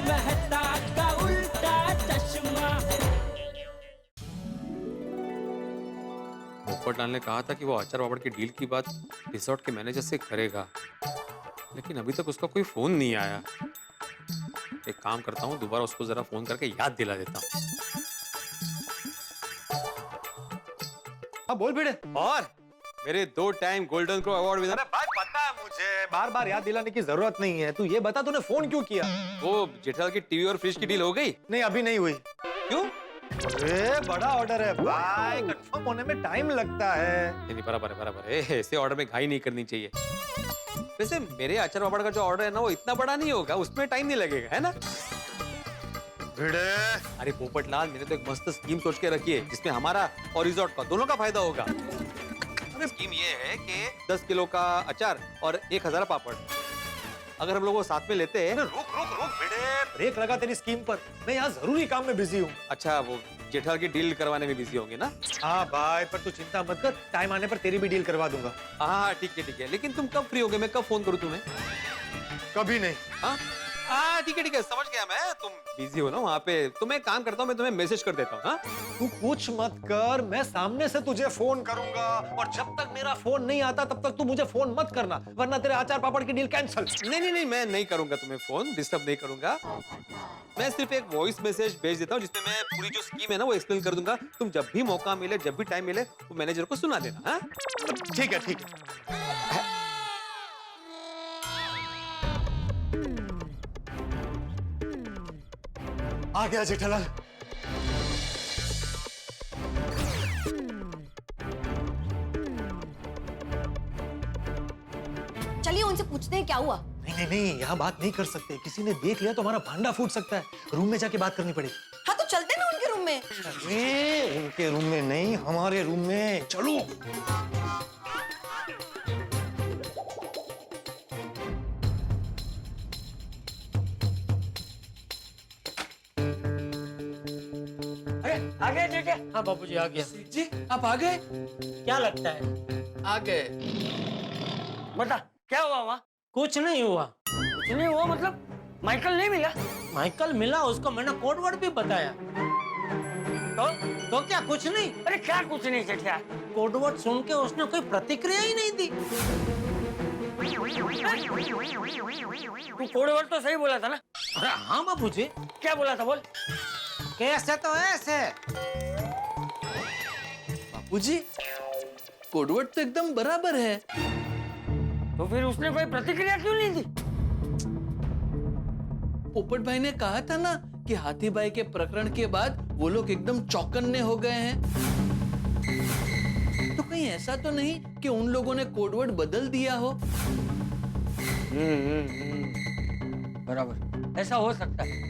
मेहता का उल्टा चश्मा। पोपटलाल ने कहा था कि वो आचार पापड़ की डील की बात रिसोर्ट के मैनेजर से करेगा, लेकिन अभी तक उसका कोई फोन नहीं आया। एक काम करता हूँ, दोबारा उसको जरा फोन करके याद दिला देता हूँ। हाँ बोल भिड़े। और मेरे 2 time golden crow award winner. अरे भाई पता है मुझे, बार बार याद दिलाने की जरूरत नहीं है। तू ये बता तूने फोन क्यों किया? वो जेठालाल की टीवी और फ्रिज की डील हो गई? नहीं अभी नहीं हुई। क्यों? अरे बड़ा ऑर्डर है भाई, कंफर्म होने में टाइम लगता है। नहीं बराबर है, बराबर है। ऐसे ऑर्डर में घाई नहीं करनी चाहिए। वैसे मेरे आचार पापड़ का जो ऑर्डर है ना, वो इतना बड़ा नहीं होगा, उसमें टाइम नहीं लगेगा, है ना? भिड़े अरे पोपटलाल, मैंने तो एक मस्त स्कीम सोच के रखी है जिसमें हमारा और रिजॉर्ट का दोनों का फायदा होगा। अरे स्कीम ये है कि 10 किलो का अचार और 1000 पापड़ अगर हम लोग वो साथ में लेते हैं। रुक रुक रुक भिड़े, ब्रेक लगा तेरी स्कीम पर। मैं यहाँ जरूरी काम में बिजी हूँ। अच्छा, वो जेठालाल की डील करवाने में बिजी होंगे ना? हाँ भाई, पर तू चिंता मत कर, टाइम आने पर तेरी भी डील करवा दूंगा। हाँ ठीक है ठीक है, लेकिन तुम कब फ्री होगे? मैं कब फोन करूँ तुम्हें? कभी नहीं। हाँ हाँ ठीक है, समझ गया मैं। तुम बिजी हो ना वहाँ पे, तो मैं काम करता हूँ, मैं तुम्हें मैसेज कर देता हूँ। हाँ तू कुछ मत कर, मैं सामने से तुझे फोन करूंगा, और जब तक मेरा फोन नहीं आता तब तक तू मुझे फोन मत करना, वरना तेरे आचार पापड़ की डील कैंसिल। नहीं, मैं नहीं करूंगा तुम्हें फोन, डिस्टर्ब नहीं करूंगा। मैं सिर्फ एक वॉइस मैसेज भेज देता हूँ जिसमें मैं पूरी जो स्कीम है ना वो एक्सप्लेन कर दूंगा। तुम जब भी मौका मिले, जब भी टाइम मिले, वो मैनेजर को सुना देना। हाँ ठीक है ठीक है। आ गया जेठालाल। चलिए उनसे पूछते हैं क्या हुआ। नहीं, यहाँ बात नहीं कर सकते, किसी ने देख लिया तो हमारा भांडा फूट सकता है। रूम में जाके बात करनी पड़ेगी। हाँ तो चलते ना उनके रूम में। अरे उनके रूम में नहीं, हमारे रूम में चलो। आ गए जेठे? हाँ बाबूजी आ गया। जी आप आ गए? क्या लगता है? आ गए। बता क्या हुआ वहाँ? कुछ नहीं हुआ। कुछ नहीं हुआ मतलब? माइकल नहीं मिला? माइकल मिला, उसको मैंने कोड वर्ड भी बताया। तो क्या कुछ नहीं? अरे क्या कुछ नहीं जेठिया? कोड वर्ड सुन के उसने कोई प्रतिक्रिया ही नहीं दी। तू कोड वर्ड तो सही बोला था ना? अरे हाँ बाबूजी। क्या बोला था बोल? कैसे तो ऐसे। बाबूजी, कोडवर्ड तो एकदम बराबर है। तो फिर उसने कोई प्रतिक्रिया क्यों नहीं दी? पोपट भाई ने कहा था ना कि हाथी भाई के प्रकरण के बाद वो लोग एकदम चौकन्ने हो गए हैं। तो कहीं ऐसा तो नहीं कि उन लोगों ने कोडवर्ड बदल दिया हो? बराबर, ऐसा हो सकता है।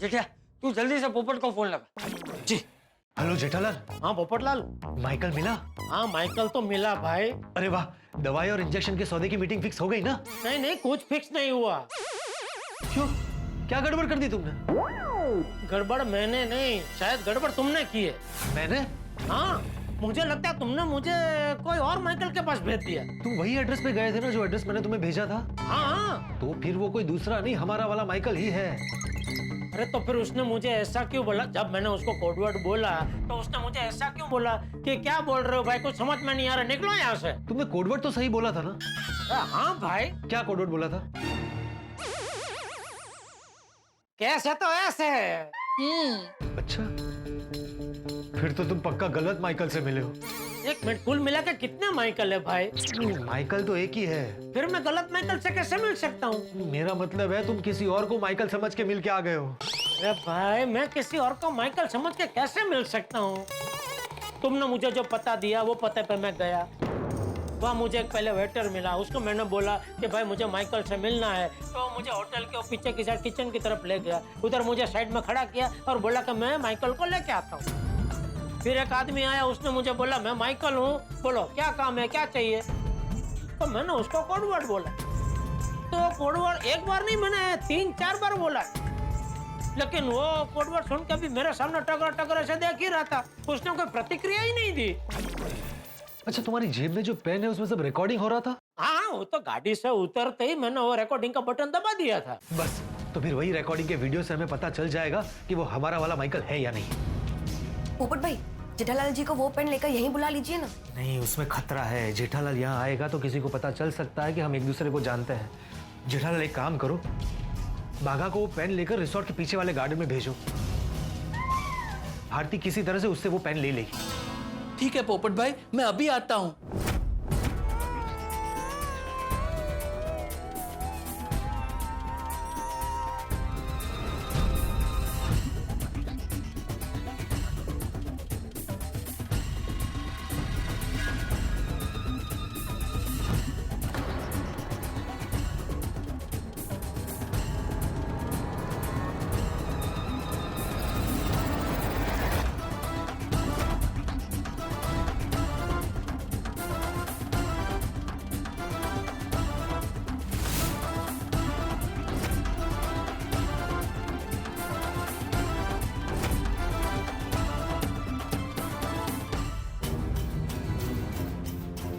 जेठिया तू जल्दी से पोपट को फोन लगा। जी। हेलो जेठालाल। हाँ पोपटलाल। माइकल मिला? हाँ माइकल तो मिला भाई। अरे वाह, दवाई और इंजेक्शन के सौदे की मीटिंग फिक्स हो गई ना? नहीं कुछ फिक्स नहीं हुआ। क्यों, क्या गड़बड़ कर दी तुमने? गड़बड़ मैंने नहीं, शायद गड़बड़ तुमने की है। मैंने? हाँ मुझे लगता है तुमने मुझे कोई और माइकल के पास भेज दिया। तुम वही एड्रेस पे गए थे ना जो एड्रेस मैंने तुम्हें भेजा था? हाँ। तो फिर वो कोई दूसरा नहीं, हमारा वाला माइकल ही है। अरे तो फिर उसने मुझे ऐसा क्यों बोला? जब मैंने उसको कोडवर्ड बोला तो उसने मुझे ऐसा क्यों बोला कि क्या बोल रहे हो भाई, कुछ समझ में नहीं आ रहा, निकलो यहाँ से। तुमने कोडवर्ड तो सही बोला था ना? हाँ भाई। क्या कोडवर्ड बोला था? कैसे तो ऐसे। अच्छा, फिर तो तुम पक्का गलत माइकल से मिले हो। एक मिनट, कुल मिला के कितने माइकल है भाई? माइकल तो एक ही है। फिर मैं गलत माइकल से कैसे मिल सकता हूँ? मेरा मतलब है तुम किसी और को माइकल समझ के मिल के आ गए हो। अरे भाई मैं किसी और को माइकल समझ के कैसे मिल सकता हूँ? तुमने मुझे जो पता दिया वो पते पे मैं गया, वहाँ मुझे एक पहले वेटर मिला, उसको मैंने बोला कि भाई मुझे माइकल से मिलना है, तो मुझे होटल के पीछे की साइड किचन की तरफ ले गया, उधर मुझे साइड में खड़ा किया और बोला कि मैं माइकल को लेके आता हूँ। फिर एक आदमी आया, उसने मुझे बोला मैं माइकल हूँ, बोलो क्या काम है, क्या चाहिए? तो मैंने उसको कोडवर्ड बोला। तो कोडवर्ड एक बार नहीं, मैंने 3-4 बार बोला, लेकिन वो कोडवर्ड सुन के भी मेरे सामने टकर टकर ऐसे देख ही रहा था, उसने कोई प्रतिक्रिया ही नहीं दी। अच्छा, तुम्हारी जेब में जो पेन है उसमें सब रिकॉर्डिंग हो रहा था? हाँ वो तो गाड़ी से उतरते ही मैंने वो रिकॉर्डिंग का बटन दबा दिया था। बस तो फिर वही रिकॉर्डिंग के वीडियो से हमें पता चल जाएगा कि वो हमारा वाला माइकल है या नहीं। पोपट भाई, जेठालाल जी को वो पेन लेकर यहीं बुला लीजिए ना। नहीं, उसमें खतरा है। जेठालाल यहाँ आएगा तो किसी को पता चल सकता है कि हम एक दूसरे को जानते हैं। जेठालाल एक काम करो, बाघा को वो पेन लेकर रिसोर्ट के पीछे वाले गार्डन में भेजो। भारती किसी तरह से उससे वो पेन ले लेगी। ठीक है पोपट भाई, मैं अभी आता हूँ।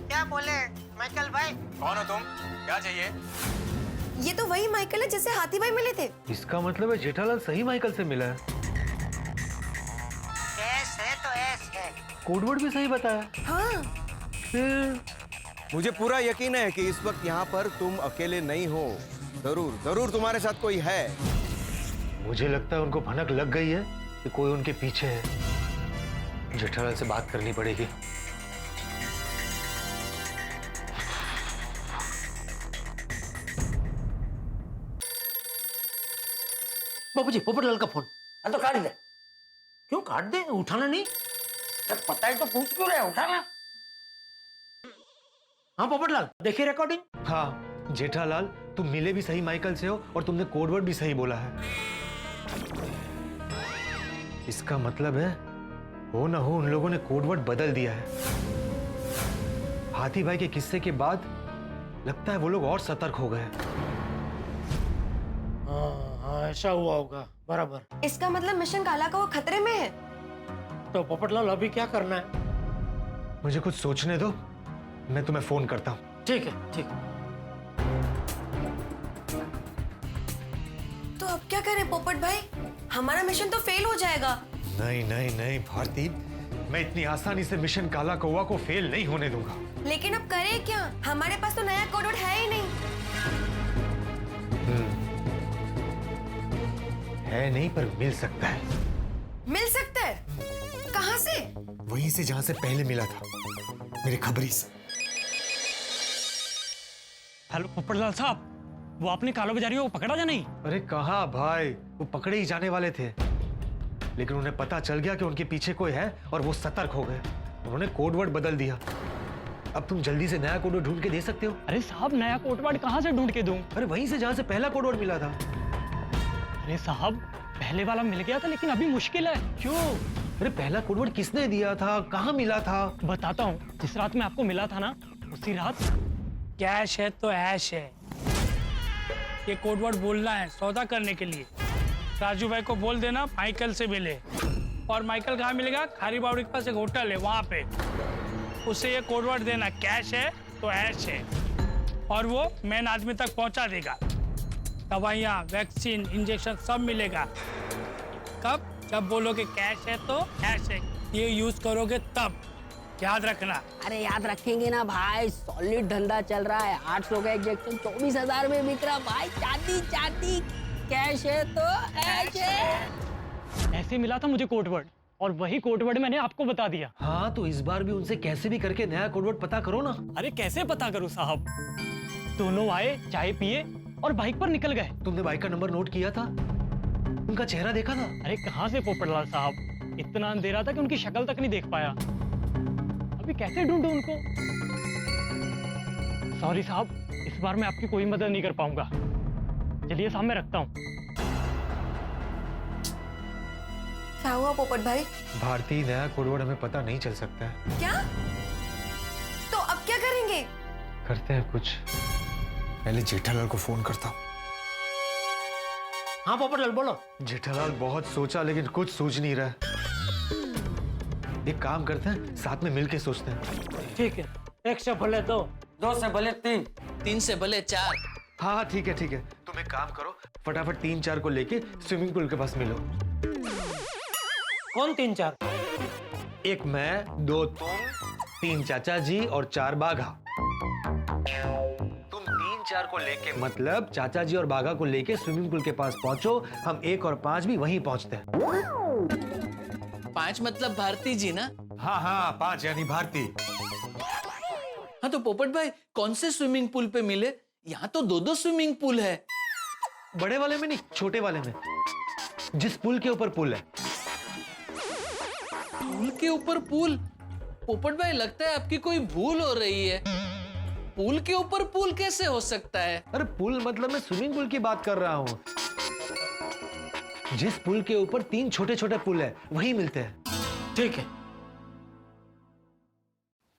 क्या बोले माइकल भाई? कौन हो तुम? क्या चाहिए? ये तो वही माइकल है जिससे हाथी भाई मिले थे। इसका मतलब है जेठालाल सही माइकल से मिला है। ऐस है तो ऐस है। कोडवर्ड भी सही बताया। हाँ, फिर मुझे पूरा यकीन है कि इस वक्त यहाँ पर तुम अकेले नहीं हो। जरूर जरूर तुम्हारे साथ कोई है। मुझे लगता है उनको भनक लग गई है कि कोई उनके पीछे है। जेठालाल से बात करनी पड़ेगी। बाबूजी, पोपटलाल का फोन। हाँ तो काट दे। क्यों काट दे? उठाना नहीं? अरे पता ही तो पूछ क्यों रहे, उठाना। हाँ पोपटलाल, देखिए रिकॉर्डिंग। हाँ जेठालाल, तुम मिले भी सही माइकल से हो और तुमने कोडवर्ड भी सही बोला है। इसका मतलब है हो ना हो उन लोगों ने कोडवर्ड बदल दिया है। हाथी भाई के किस्से के बाद लगता है वो लोग और सतर्क हो गए। हाँ, ऐसा हुआ होगा, बराबर। इसका मतलब मिशन काला का वो खतरे में है। तो पोपटलाल अभी क्या करना है? मुझे कुछ सोचने दो, मैं तुम्हें फोन करता हूँ। ठीक है, ठीक है। तो अब क्या करें पोपट भाई? हमारा मिशन तो फेल हो जाएगा। नहीं नहीं नहीं भारती, मैं इतनी आसानी से मिशन काला कौवा को फेल नहीं होने दूंगा। लेकिन अब करें क्या? हमारे पास तो नया कोडवर्ड है ही नहीं। है नहीं, पर मिल सकता है। मिल सकता है? कहाँ से? वहीं से जहां से पहले मिला था, मेरे खबरी से। हेलो पोपटलाल साहब, वो आपने कालो बाजारियों को पकड़ा या नहीं? अरे कहाँ भाई, वो पकड़े ही जाने वाले थे, लेकिन उन्हें पता चल गया कि उनके पीछे कोई है और वो सतर्क हो गए। उन्होंने कोडवर्ड बदल दिया। अब तुम जल्दी से नया कोडवर्ड ढूंढ के दे सकते हो? अरे साहब, नया कोटवर्ड कहाँ से ढूंढ के दूं? अरे वहीं से जहां से पहला कोडवर्ड मिला था। अरे साहब, पहले वाला मिल गया था लेकिन अभी मुश्किल है। क्यों? अरे पहला कोडवर्ड किसने दिया था, कहाँ मिला था? बताता हूँ। जिस रात में आपको मिला था ना, उसी रात कैश है तो ऐश है। ये कोडवर्ड बोलना है सौदा करने के लिए। राजू भाई को बोल देना माइकल से मिले। और माइकल कहाँ मिलेगा? खारी बावड़ी के पास एक होटल है, वहाँ पे। उसे ये कोडवर्ड देना, कैश है तो ऐश है। और वो मेन आदमी तक पहुँचा देगा। दवाइयाँ, वैक्सीन, इंजेक्शन सब मिलेगा। कब? जब बोलोगे कैश है तो ऐश है, ये यूज करोगे तब। याद रखना। अरे याद रखेंगे ना भाई, सॉलिड धंधा चल रहा है। 800 का इंजेक्शन 24,000 में बिक रहा भाई। चाटी चाटी, कैश है तो ऐश है। ऐसे मिला था मुझे कोटवर्ड, और वही कोटवर्ड मैंने आपको बता दिया। हाँ तो इस बार भी उनसे कैसे भी करके नया कोडवर्ड पता करो ना। अरे कैसे पता करूं साहब? दोनों आए, चाय पिए और बाइक पर निकल गए। तुमने बाइक का नंबर नोट किया था? उनका चेहरा देखा था? अरे कहाँ से पोपटलाल साहब, इतना अंधेरा था कि उनकी शक्ल तक नहीं देख पाया। अभी कैसे ढूंढूं उनको? सॉरी साहब, इस बार मैं आपकी कोई मदद नहीं कर पाऊंगा। चलिए सामने रखता हूँ। क्या हुआ पोपट भाई? भारती, नया कोडवर्ड हमें पता नहीं चल सकता है। क्या? तो अब क्या करेंगे? करते हैं कुछ। पहले जेठालाल को फोन करता हूँ। हाँ पोपटलाल बोलो। जेठालाल बहुत सोचा लेकिन कुछ सूझ नहीं रहा। एक काम करते हैं, साथ में मिलके सोचते हैं। ठीक है, एक से भले दो, 2 से भले 3। 3 से भले 4। हाँ हाँ ठीक है ठीक है। तुम एक काम करो, फटाफट 3-4 को लेके स्विमिंग पूल के पास मिलो। कौन 3-4? 1 मैं, 2 तुम, 3 चाचा जी और 4 बाघा। तुम 3-4 को लेके मतलब चाचा जी और बाघा को लेके स्विमिंग पूल के पास पहुंचो। हम 1 और 5 भी वहीं पहुंचते हैं। 5 मतलब भारती जी ना? हाँ हाँ 5 यानी भारती। हाँ तो पोपट भाई कौन से स्विमिंग पूल पे मिले? यहाँ तो 2-2 स्विमिंग पूल है। बड़े वाले में नहीं, छोटे वाले में, जिस पुल के ऊपर पुल है। पुल के ऊपर पुल? पोपट भाई लगता है आपकी कोई भूल हो रही है। पुल के ऊपर पुल कैसे हो सकता है? अरे पुल मतलब मैं स्विमिंग पूल की बात कर रहा हूँ। जिस पुल के ऊपर 3 छोटे छोटे पुल है वही मिलते हैं। ठीक है।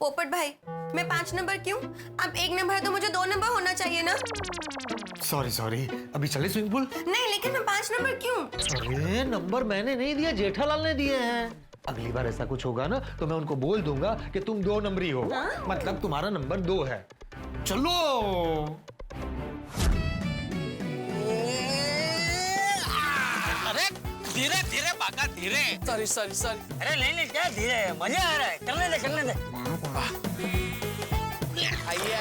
पोपट भाई, मैं 5 नंबर क्यों? अब 1 नंबर है तो मुझे 2 नंबर होना चाहिए ना? सॉरी, अभी चले स्विमिंग पूल? नहीं, लेकिन मैं 5 नंबर क्यों? अरे नंबर मैंने नहीं दिया, जेठालाल ने दिए हैं। अगली बार ऐसा कुछ होगा ना तो मैं उनको बोल दूंगा कि तुम 2 नंबरी हो। मतलब तुम्हारा नंबर 2 है। चलो। अरे धीरे धीरे बाका, धीरे। सॉरी। अरे नहीं क्या धीरे, मजा आ रहा है, करने दे। आइए।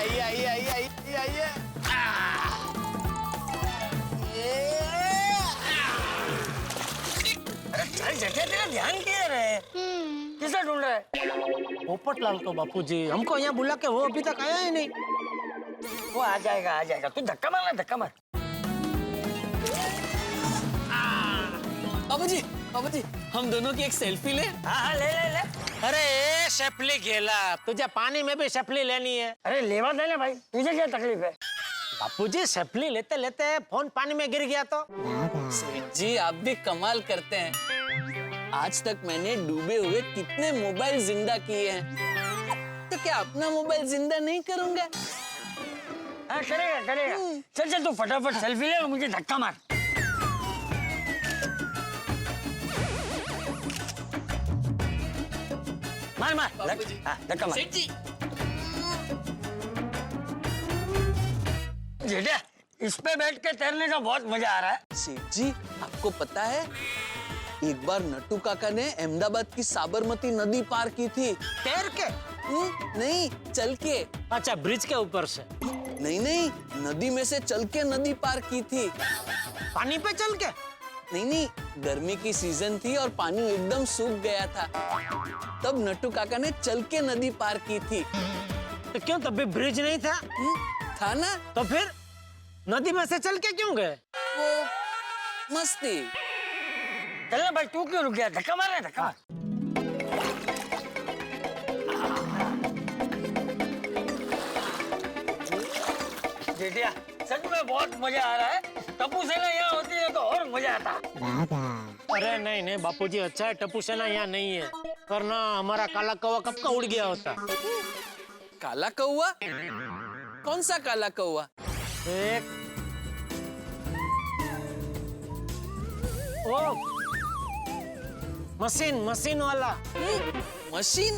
अरे चल जेठिया, तेरा ध्यान किधर है? किसे ढूंढ रहा है? पोपटलाल को बापूजी, हमको यहाँ बुला के वो अभी तक आया ही नहीं। वो आ जाएगा। तू धक्का मार। बाबूजी, हम दोनों की एक सेल्फी ले। हाँ ले। अरे शपली गेला, तुझे पानी में भी शपली लेनी है? अरे लेवा देना भाई, तुझे क्या तकलीफ है? बापूजी शपली लेते लेते फोन पानी में गिर गया तो? सेठ जी आप भी कमाल करते हैं। आज तक मैंने डूबे हुए कितने मोबाइल जिंदा किए हैं, तो क्या अपना मोबाइल जिंदा नहीं करूंगा? हाँ करेगा। चल तू फटाफट सेल्फी ले और मुझे धक्का मार। मार धक्का मार। सेठ जी जेठिया, इस पे बैठ के तैरने का बहुत मजा आ रहा है। सेठ जी आपको पता है, एक बार नट्टू काका ने अहमदाबाद की साबरमती नदी पार की थी। तैर के? नहीं, चल के। अच्छा, ब्रिज के ऊपर से? नहीं, नदी में से चल के नदी पार की थी। पानी पे चल के? नहीं, गर्मी की सीजन थी और पानी एकदम सूख गया था, तब नट्टू काका ने चल के नदी पार की थी। तो क्यों, तब भी ब्रिज नहीं था? था ना। तो फिर नदी में से चल के क्यों गए? वो मस्ती। चलना भाई, तू क्यों रुक गया? धक्का मार। जेठिया, सच में बहुत मजा आ रहा है। टप्पू सेना यहाँ होती है तो और मजा आता। अरे नहीं बापूजी, अच्छा है टप्पू सेना यहाँ नहीं है, वरना हमारा काला कौवा कब का उड़ गया होता। काला कौवा? कौन सा काला कौवा? एक ओ मशीन वाला। मशीन?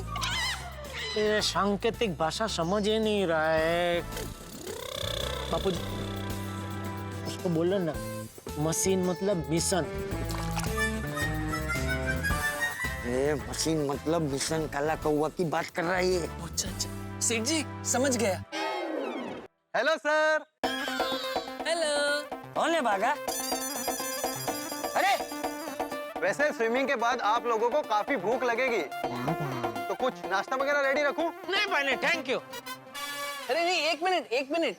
ये सांकेतिक भाषा समझ ही नहीं रहा है बापूजी, उसको बोलो ना, मशीन मतलब मिशन। मशीन मतलब मिशन, काला कौवा की बात कर रहा है। अच्छा, सेठ जी समझ गया। Hello sir. हेलो। कौन है भागा? अरे वैसे स्विमिंग के बाद आप लोगों को काफी भूख लगेगी, तो कुछ नाश्ता वगैरह रेडी रखूं? नहीं भाई, थैंक यू। अरे नहीं, एक मिनट।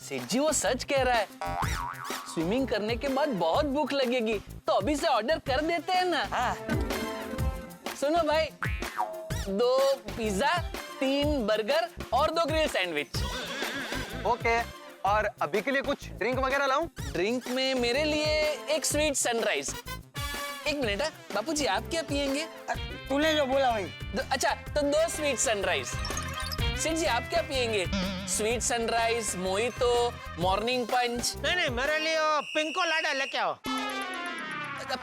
सेठ जी वो सच कह रहा है, स्विमिंग करने के बाद बहुत भूख लगेगी, तो अभी से ऑर्डर कर देते हैं ना। हाँ। सुनो भाई, 2 पिज्जा, 3 बर्गर और 2 ग्रिल सैंडविच। ओके, और अभी के लिए कुछ ड्रिंक वगैरह लाऊं? ड्रिंक में मेरे लिए एक स्वीट सनराइज। एक मिनट, बापूजी आप क्या पियेंगे? तूने जो बोला भाई। अच्छा, तो 2 स्वीट सनराइज। सेठ जी आप क्या पियेंगे? स्वीट सनराइज, मोहितो, मॉर्निंग पंच? नहीं, मेरे लिए पिंको लाडा लेके आओ।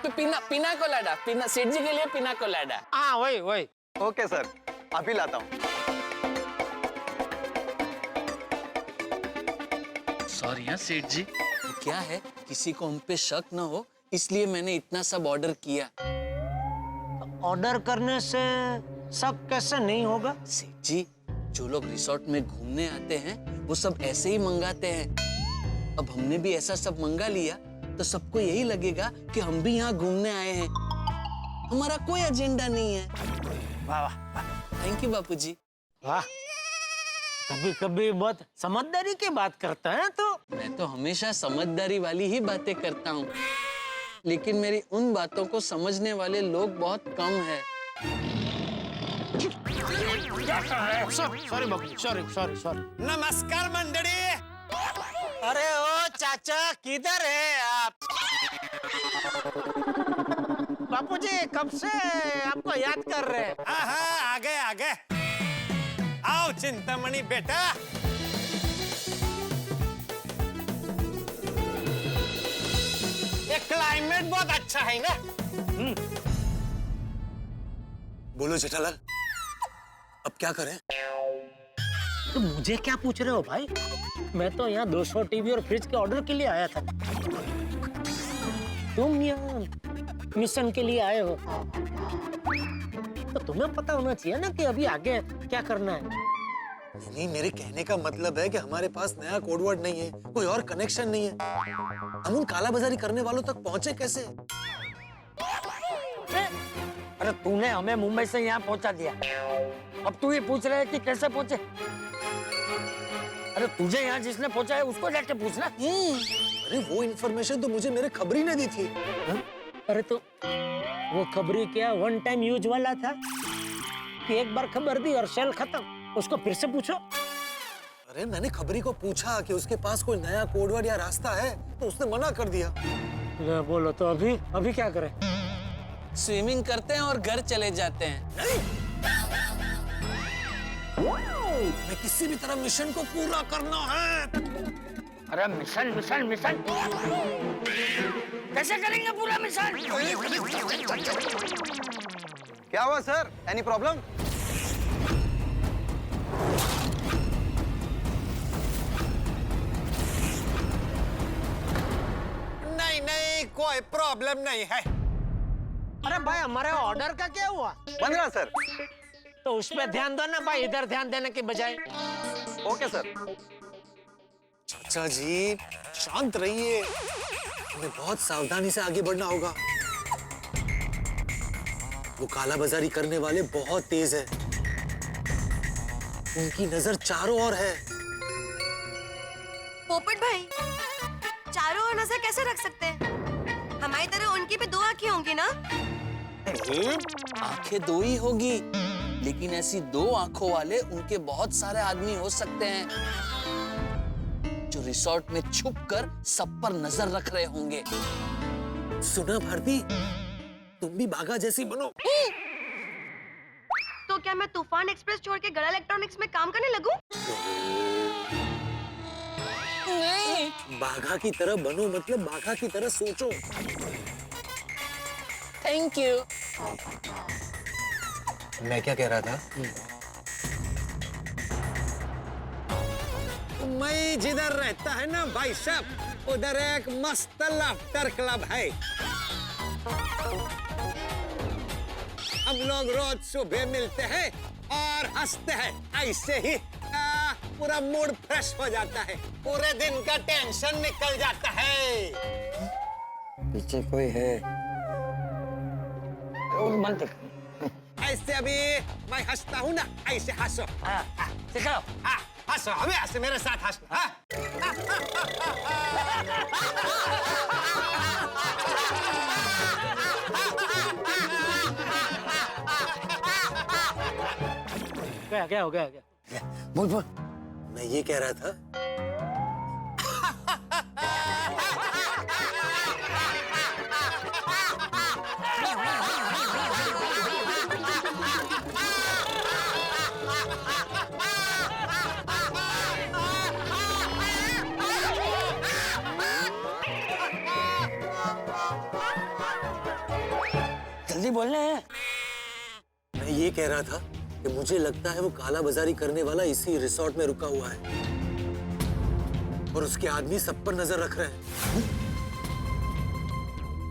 पिना कोलाडा। सेठ जी के लिए पिना कोलाडा। हाँ वही। ओके सर, अभी लाता हूँ। सॉरी हाँ सेठ जी। तो क्या है, किसी को हम पे शक न हो इसलिए मैंने इतना सब ऑर्डर किया। ऑर्डर करने से सब कैसे नहीं होगा? सेठ जी, जो लोग रिसोर्ट में घूमने आते हैं वो सब ऐसे ही मंगाते हैं। अब हमने भी ऐसा सब मंगा लिया तो सबको यही लगेगा कि हम भी यहाँ घूमने आए हैं। हमारा कोई एजेंडा नहीं है। वाह वाह, थैंक यू बापूजी। वाह, कभी कभी बहुत समझदारी की बात करता है तो। मैं तो हमेशा समझदारी वाली ही बातें करता हूँ, लेकिन मेरी उन बातों को समझने वाले लोग बहुत कम हैं। सॉरी बाबू, सॉरी। नमस्कार मंडळी। अरे ओ चाचा, किधर है आप? बापूजी कब से आपको याद कर रहे हैं। आ गए। आओ चिंतामणि बेटा। ये क्लाइमेट बहुत अच्छा है ना। बोलो जेठालाल, अब क्या करें? तो मुझे क्या पूछ रहे हो भाई? मैं तो यहाँ 200 टीवी और फ्रिज के ऑर्डर के लिए आया था। तुम यहाँ मिशन के लिए आए हो तो तुम्हें पता होना चाहिए ना कि अभी आगे क्या करना है। नहीं, मेरे कहने का मतलब है कि हमारे पास नया कोडवर्ड नहीं है, कोई और कनेक्शन नहीं है। हम उन कालाबाजारी करने वालों तक पहुंचे कैसे? अरे तूने हमें मुंबई से यहाँ पहुंचा दिया, अब तू ही पूछ रहे है कि कैसे पहुंचे? अरे तुझे यहाँ जिसने पहुंचा है उसको जाके पूछना। अरे वो इन्फॉर्मेशन तो मुझे मेरे खबरी ने दी थी। अरे तो वो खबरी क्या वन टाइम यूज वाला था कि एक बार खबर दी और सेल खत्म? उसको फिर से पूछो। अरे मैंने खबरी को पूछा कि उसके पास कोई नया कोडवर्ड या रास्ता है तो उसने मना कर दिया। ले बोलो तो अभी क्या करें? स्विमिंग करते हैं और घर चले जाते हैं। मैं किसी भी तरह मिशन को पूरा करना है। अरे मिशन कैसे करेंगे पूरा मिशन? क्या हुआ सर? Any problem? नहीं, कोई प्रॉब्लम नहीं है। अरे भाई हमारे ऑर्डर का क्या हुआ? बन रहा सर। तो उसमें ध्यान दो ना भाई, इधर ध्यान देने के बजाय। Okay sir. चाचा जी शांत रहिए, हमें बहुत सावधानी से आगे बढ़ना होगा। वो कालाबाजारी करने वाले बहुत तेज है, उनकी नजर चारों ओर है। पोपट भाई, चारों ओर नजर कैसे रख सकते हैं? हमारी तरह उनकी भी 2 आंखें होंगी ना? आंखें 2 ही होगी, लेकिन ऐसी 2 आंखों वाले उनके बहुत सारे आदमी हो सकते हैं जो रिसोर्ट में छुपकर सब पर नजर रख रहे होंगे। सुना भारती, तुम भी बाघा जैसी बनो। तो क्या मैं तूफान एक्सप्रेस छोड़ के गड़ा इलेक्ट्रॉनिक्स में काम करने लगूं? नहीं। बाघा की तरह बनो मतलब बाघा की तरह सोचो। Thank you. मैं क्या कह रहा था? मैं जिधर रहता है ना भाई साहब, उधर एक मस्त लाफ्टर क्लब है। हम लोग रोज सुबह मिलते हैं और हंसते हैं। ऐसे ही पूरा मूड फ्रेश हो जाता है, पूरे दिन का टेंशन निकल जाता है। पीछे कोई है? बनते ऐसे अभी मैं हंसता हूँ ना, ऐसे हंसो। सिखाओ। हंसो, हमें हंसो, मेरे साथ हंसो। क्या हो गया? बोल। मैं ये कह रहा था, जल्दी बोलना है। मैं ये कह रहा था कि मुझे लगता है वो काला बाजारी करने वाला इसी रिसोर्ट में रुका हुआ है। और उसके आदमी सब पर नजर रख रहे हैं।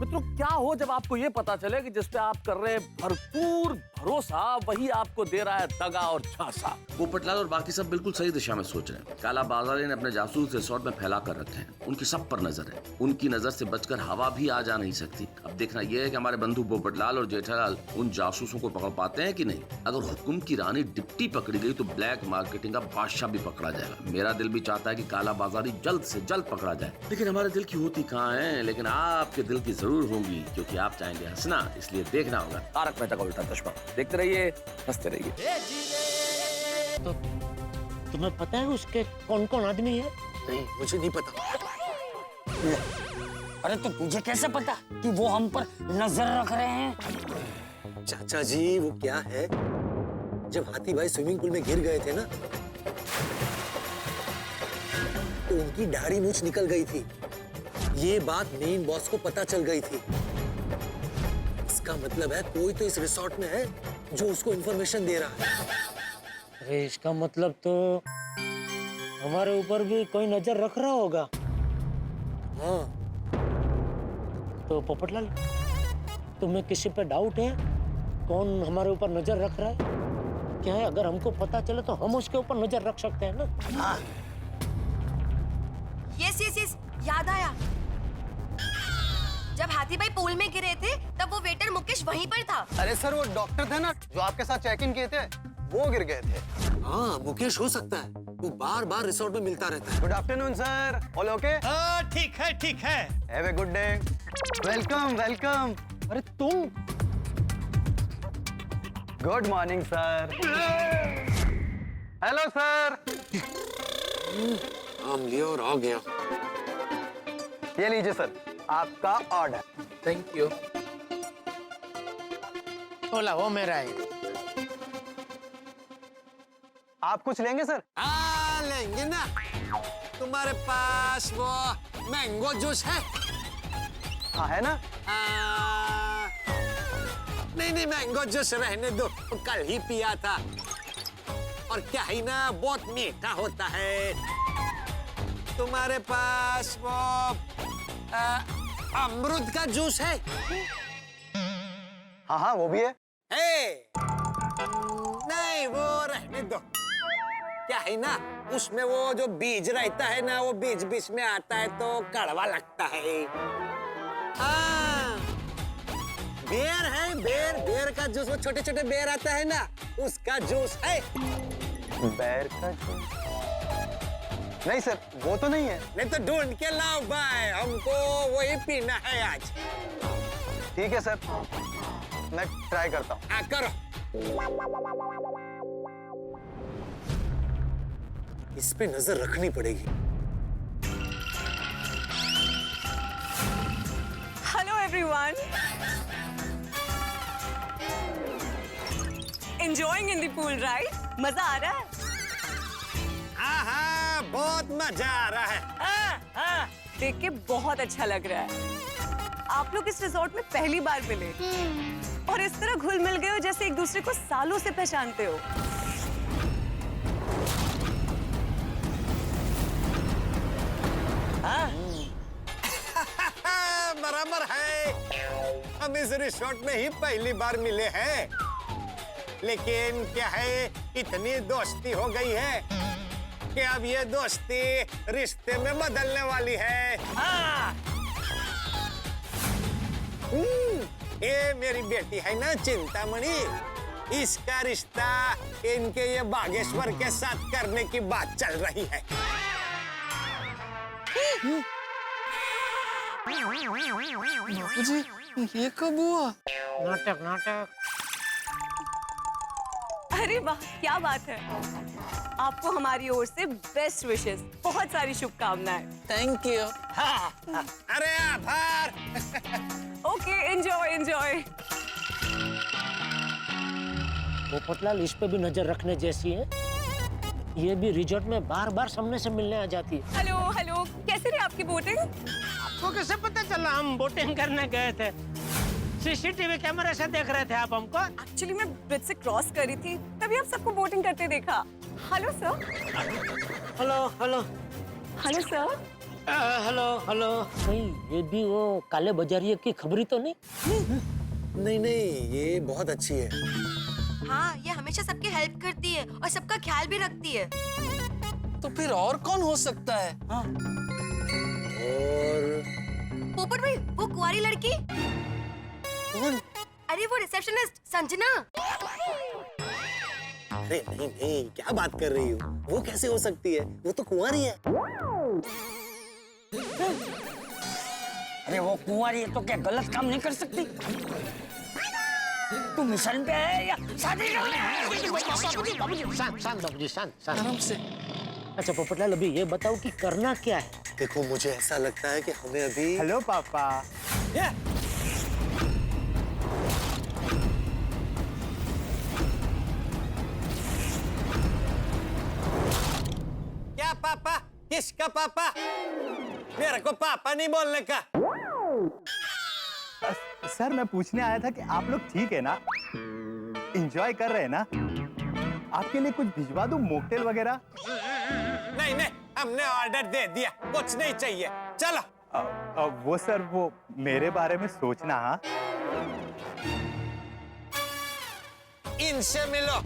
मित्रों, क्या हो जब आपको ये पता चले कि जिस पे आप कर रहे हैं भरपूर भरोसा वही आपको दे रहा है दगा और झांसा। पोपटलाल और बाकी सब बिल्कुल सही दिशा में सोच रहे हैं। काला बाजारी ने अपने जासूस रिसोर्ट में फैला कर रखे हैं, उनकी सब पर नजर है। उनकी नजर से बचकर हवा भी आ जा नहीं सकती। अब देखना यह है कि हमारे बंधु पोपटलाल और जेठालाल उन जासूसों को पकड़ पाते हैं कि नहीं। अगर हुक्म की रानी डिप्टी पकड़ी गई तो ब्लैक मार्केटिंग का बादशाह भी पकड़ा जाएगा। मेरा दिल भी चाहता है कि काला बाजारी जल्द से जल्द पकड़ा जाए, लेकिन हमारे दिल की होती कहाँ है। लेकिन आपके दिल की जरूर होंगी, क्योंकि आप चाहेंगे हंसना, इसलिए देखना होगा तारक मेहता का उल्टा चश्मा। देखते रहिए, हंसते रहिए। तो तुम्हें पता है उसके कौन कौन आदमी है? नहीं, मुझे नहीं पता। अरे तो तुझे कैसे पता कि वो हम पर नजर रख रहे हैं? चाचा जी, वो क्या है, जब हाथी भाई स्विमिंग पूल में गिर गए थे ना, तो उनकी दाढ़ी मूंछ निकल गई थी। ये बात मेन बॉस को पता चल गई थी। इसका मतलब है कोई तो इस रिसोर्ट में है जो उसको इंफॉर्मेशन दे रहा है। अरे इसका मतलब तो हमारे ऊपर भी कोई नजर रख रहा होगा। हाँ। तो पोपटलाल, तुम्हें किसी पे डाउट है कौन हमारे ऊपर नजर रख रहा है? क्या है, अगर हमको पता चले तो हम उसके ऊपर नजर रख सकते हैं ना? यस यस यस, याद आया। जब हाथी भाई पूल में गिरे थे तब वो वेटर मुकेश वहीं पर था। अरे सर, वो डॉक्टर थे ना जो आपके साथ चेक इन किए थे, वो गिर गए थे। हाँ, मुकेश हो सकता है, वो बार बार रिसोर्ट में मिलता रहता है। Good afternoon sir, all okay? ठीक है ठीक है। Have a good day. Welcome welcome. अरे तुम? Good morning sir. Hello sir. आम लिया और आ गया। ये लीजिए सर, आपका ऑर्डर। Thank you. बोला, वो मेरा है। आप कुछ लेंगे सर? हाँ, लेंगे ना। तुम्हारे पास वो मैंगो जूस है? हाँ, है ना। नहीं नहीं, मैंगो जूस रहने दो, कल ही पिया था। और क्या ही ना, बहुत मीठा होता है। तुम्हारे पास वो अमरूद का जूस है? हाँ हाँ, वो भी है। नहीं, वो रहने दो। क्या है ना, उसमें वो जो बीज रहता है ना, वो बीज बीच में आता है तो कड़वा लगता है। हाँ, बेर है, बेर, बेर का जूस, वो छोटे छोटे बेर आता है ना, उसका जूस है। बेर का जूस? नहीं सर, वो तो नहीं है। नहीं तो ढूंढ के लाओ भाई, हमको वही पीना है आज। ठीक है सर, मैं ट्राई करता हूँ। हाँ, करो। इस पे नजर रखनी पड़ेगी। Hello everyone, enjoying in the pool ride? मजा आ रहा है? हाँ हाँ, बहुत मजा आ रहा है। देख के बहुत अच्छा लग रहा है। आप लोग इस रिजॉर्ट में पहली बार मिले और इस तरह घुल मिल गए हो जैसे एक दूसरे को सालों से पहचानते हो। बराबर है, हम इस रिसोर्ट में ही पहली बार मिले हैं। लेकिन क्या है, इतनी दोस्ती हो गई है कि अब ये दोस्ती रिश्ते में बदलने वाली है। ये मेरी बेटी है ना चिंतामणि, इसका रिश्ता इनके ये बागेश्वर के साथ करने की बात चल रही है। जी, ये कब हुआ? नाटक नाटक। अरे वाह, क्या बात है। आपको हमारी ओर से बेस्ट विशेस, बहुत सारी शुभकामनाएं। Thank you. अरे आभार। Okay, enjoy enjoy. पोपटलाल, इस पे भी नजर रखने जैसी है। ये भी रिजॉर्ट में बार बार सामने से मिलने आ जाती है। हेलो हेलो, कैसे रही आपकी बोटिंग? आपको कैसे पता चला? हम बोटिंग करने गए थे, सीसीटीवी कैमरे से देख रहे थे आप हमको। एक्चुअली मैं ब्रिज से क्रॉस कर रही थी, तभी आप सबको बोटिंग करते देखा। Hello sir. Hello hello. Hello sir. Hello hello. नहीं ये भी वो काले बाजारिये की खबरी तो नहीं? नहीं नहीं, ये बहुत अच्छी है। हाँ, ये हमेशा सबकी हेल्प करती है और सबका ख्याल भी रखती है। तो फिर और कौन हो सकता है? हाँ? और पोपट भाई, वो कुंवारी लड़की। कौन? अरे वो रिसेप्शनिस्ट संजना। अरे नहीं नहीं, क्या बात कर रही हो? वो कैसे हो सकती है? वो तो कुंवारी है। अरे वो कुंवारी है तो क्या गलत काम नहीं कर सकती? तू मिशन पे है या शादी करने है? शांत। आराम से। अच्छा पोपटलाल, अभी ये बताओ कि करना क्या है? देखो, मुझे ऐसा लगता है कि हमें अभी हेलो पापा। क्या पापा? किसका पापा? मेरे को पापा नहीं बोलने का। सर मैं पूछने आया था कि आप लोग ठीक है ना? एंजॉय कर रहे हैं ना? आपके लिए कुछ भिजवा दूं, मॉकटेल वगैरह? नहीं नहीं, हमने ऑर्डर दे दिया, कुछ नहीं चाहिए, चलो। वो सर, वो मेरे बारे में सोचना। हाँ, इनसे मिलो।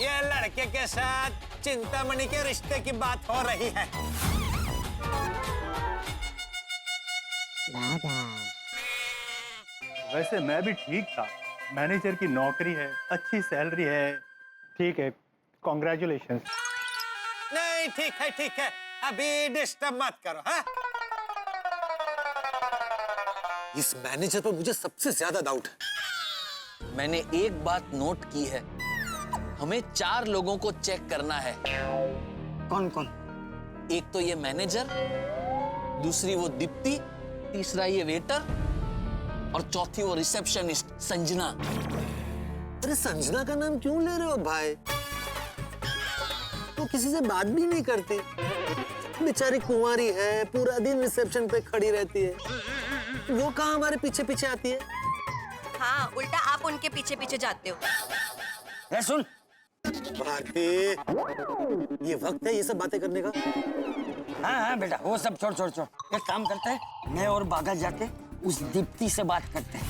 ये लड़के के साथ चिंतामणि के रिश्ते की बात हो रही है। वैसे मैं भी ठीक था। मैनेजर की नौकरी है, अच्छी सैलरी है। ठीक है, कॉन्ग्रेचुलेशन। नहीं, ठीक है, अभी डिस्टर्ब मत करो। हाँ? इस मैनेजर पर मुझे सबसे ज्यादा डाउट है। मैंने एक बात नोट की है, हमें 4 लोगों को चेक करना है। कौन कौन? एक तो ये मैनेजर, दूसरी वो दीप्ति, तीसरा ये वेटर और चौथी वो रिसेप्शनिस्ट संजना। अरे संजना का नाम क्यों ले रहे हो भाई? वो किसी से बात भी नहीं करती, बेचारी कुंवारी है, पूरा दिन रिसेप्शन पे खड़ी रहती है। वो कहाँ हमारे पीछे पीछे आती है? हाँ, उल्टा आप उनके पीछे पीछे जाते हो। सुन भारती, ये वक्त है ये सब बातें करने का? हाँ बेटा, वो सब छोड़। एक काम करते हैं, मैं और बागा जाके उस दीप्ति से बात करते हैं।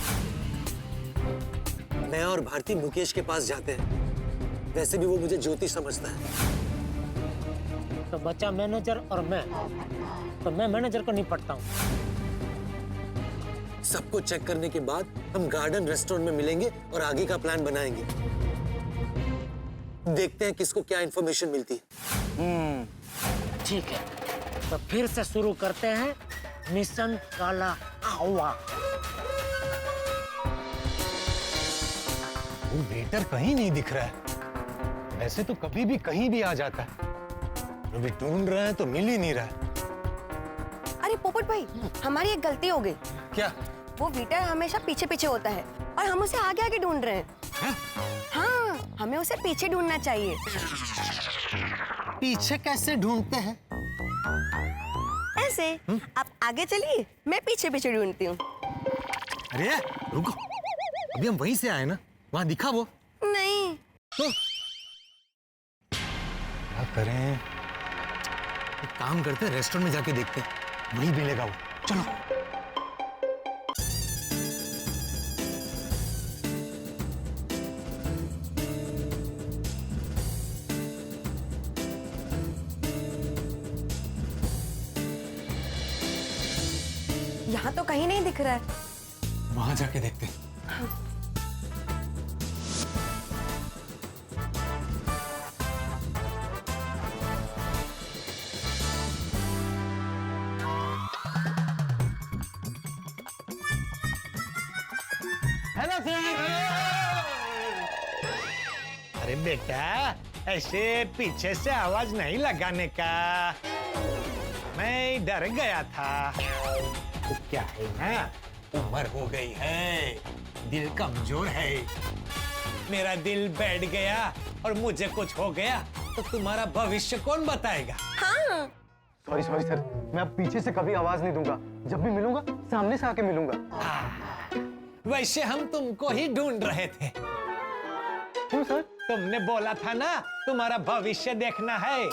मैं और भारती मुकेश के पास जाते हैं। वैसे भी वो मुझे ज्योति समझता है। तो बच्चा मैनेजर और मैं, तो मैं मैनेजर को निपटता हूँ। सबको चेक करने के बाद हम गार्डन रेस्टोरेंट में मिलेंगे और आगे का प्लान बनाएंगे। देखते हैं किसको क्या इंफॉर्मेशन मिलती है। ठीक है, तो फिर से शुरू करते हैं मिशन काला कौवा। वो वेटर कहीं नहीं दिख रहा है। ऐसे तो कभी भी कहीं भी आ जाता है। अभी ढूंढ रहे हैं तो मिल ही नहीं रहा है। अरे पोपट भाई, हमारी एक गलती हो गई। क्या? वो वीटर हमेशा पीछे पीछे होता है और हम उसे आगे आगे ढूंढ रहे हैं। हाँ, हमें उसे पीछे ढूंढना चाहिए। पीछे कैसे ढूंढते हैं? ऐसे आप आगे चलिए, मैं पीछे पीछे ढूंढती हूँ। अरे रुको, अभी हम वहीं से आए ना, वहां दिखा वो? नहीं। तो क्या करें? एक काम करते हैं, रेस्टोरेंट में जाके देखते हैं, वहीं मिलेगा वो। चलो। यहाँ तो कहीं नहीं दिख रहा है। वहां जाके देखते हैं। Hello sir. अरे बेटा, ऐसे पीछे से आवाज नहीं लगाने का, मैं डर गया था। तो क्या है ना, उम्र हो गई है, दिल कमजोर है। मेरा दिल बैठ गया और मुझे कुछ हो गया तो तुम्हारा भविष्य कौन बताएगा? हाँ। सॉरी सर, मैं अब पीछे से कभी आवाज नहीं दूंगा। जब भी मिलूंगा सामने से आके मिलूंगा। वैसे हम तुमको ही ढूंढ रहे थे। क्यों सर? तुमने बोला था ना तुम्हारा भविष्य देखना है,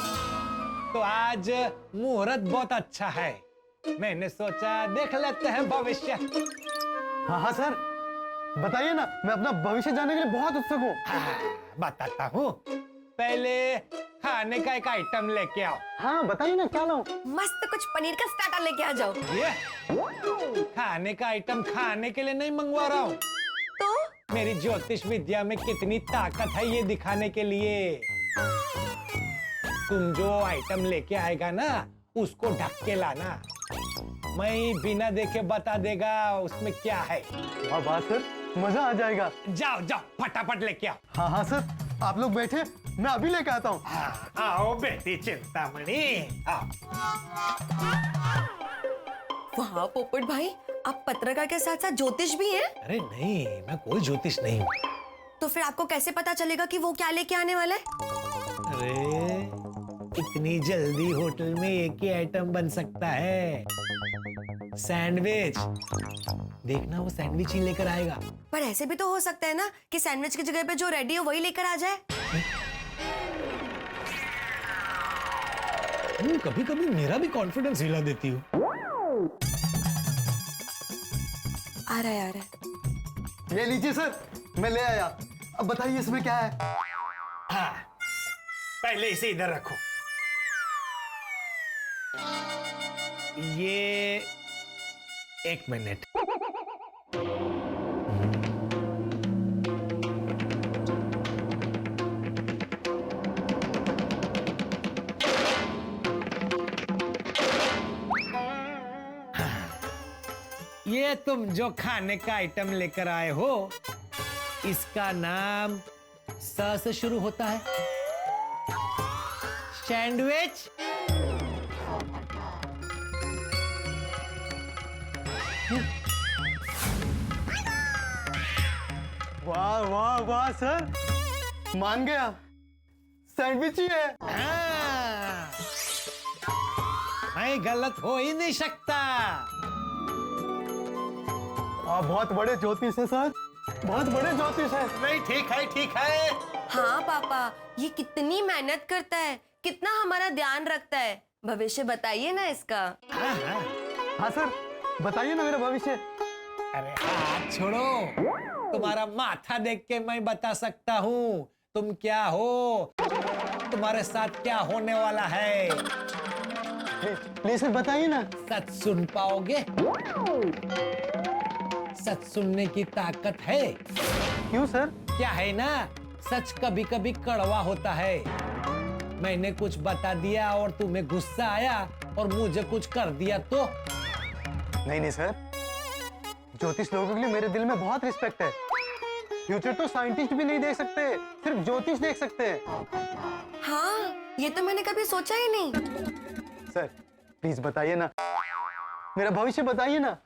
तो आज मुहूर्त बहुत अच्छा है, मैंने सोचा देख लेते हैं भविष्य। हाँ हाँ सर, बताइए ना, मैं अपना भविष्य जानने के लिए बहुत उत्सुक हूँ। बताता हूँ, पहले खाने का एक आइटम लेके आओ। हाँ बताइए ना, क्या लाऊं? मस्त कुछ पनीर का स्टार्टर लेके आ जाओ। ये खाने का आइटम खाने के लिए नहीं मंगवा रहा हूँ, तो मेरी ज्योतिष विद्या में कितनी ताकत है ये दिखाने के लिए। तुम जो आइटम लेके आएगा ना, उसको ढक के लाना, मैं बिना देखे बता देगा उसमें क्या है। वाह वाह सर, मजा आ जाएगा। जाओ जाओ फटाफट लेके आओ। हाँ हाँ सर, आप लोग बैठे, मैं अभी लेके आता हूँ। आओ बेटी चिंतामणि, आओ। वाह पोपट भाई, आप पत्रकार के साथ साथ ज्योतिष भी हैं? अरे नहीं, मैं कोई ज्योतिष नहीं हूँ। तो फिर आपको कैसे पता चलेगा कि वो क्या लेके आने वाला है? अरे इतनी जल्दी होटल में एक ही आइटम बन सकता है, सैंडविच। देखना वो सैंडविच ही लेकर आएगा। पर ऐसे भी तो हो सकता है ना कि सैंडविच की जगह पे जो रेडी हो वही लेकर आ जाए। कभी कभी मेरा भी कॉन्फिडेंस हिला देती हूँ। आ रहा है। ये लीजिए सर, मैं ले आया। अब बताइए इसमें क्या है? हाँ, पहले इसे इधर रखो। ये 1 मिनट। ये तुम जो खाने का आइटम लेकर आए हो, इसका नाम स से शुरू होता है, सैंडविच। वाह वाह वाह सर, मान गया, सैंडविच ही है। हाँ, मैं गलत हो ही नहीं सकता। आप बहुत बड़े ज्योतिष है सर, बहुत बड़े ज्योतिष है। नहीं, ठीक है ठीक है। हाँ पापा, ये कितनी मेहनत करता है, कितना हमारा ध्यान रखता है। भविष्य बताइए ना इसका। हाँ सर, बताइए ना मेरा भविष्य। अरे हाथ छोड़ो, तुम्हारा माथा देख के मैं बता सकता हूँ तुम क्या हो, तुम्हारे साथ क्या होने वाला है। प्लीज सर बताइए ना। सच सुन पाओगे? सच सुनने की ताकत है। क्यों सर? क्या है ना, सच कभी कभी कड़वा होता है। मैंने कुछ बता दिया और तुम्हें गुस्सा आया और मुझे कुछ कर दिया तो? नहीं नहीं सर, ज्योतिष लोगों के लिए मेरे दिल में बहुत रिस्पेक्ट है। फ्यूचर तो साइंटिस्ट भी नहीं देख सकते, सिर्फ ज्योतिष देख सकते हैं। हाँ, ये तो मैंने कभी सोचा ही नहीं। सर प्लीज बताइए ना, मेरा भविष्य बताइए ना।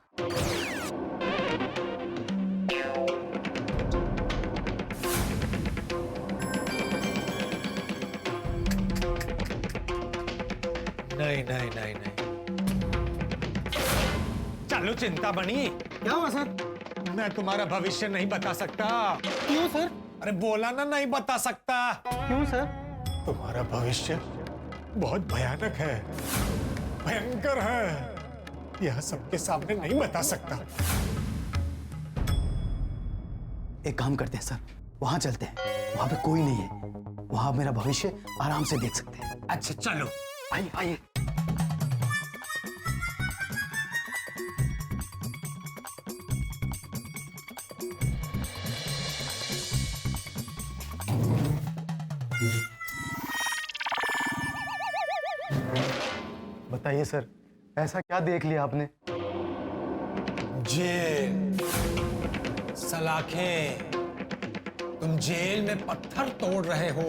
नहीं नहीं नहीं नहीं, चलो चिंतामणि। क्या हुआ सर? मैं तुम्हारा भविष्य नहीं बता सकता। क्यों सर? अरे बोला ना, नहीं बता सकता। क्यों सर? तुम्हारा भविष्य बहुत भयानक है, भयंकर है, यह सबके सामने नहीं बता सकता। एक काम करते हैं सर, वहां चलते हैं, वहां पे कोई नहीं है, वहां मेरा भविष्य आराम से देख सकते हैं। अच्छा चलो, आइए आइए। बताइए सर, ऐसा क्या देख लिया आपने? जेल, सलाखें, तुम जेल में पत्थर तोड़ रहे हो।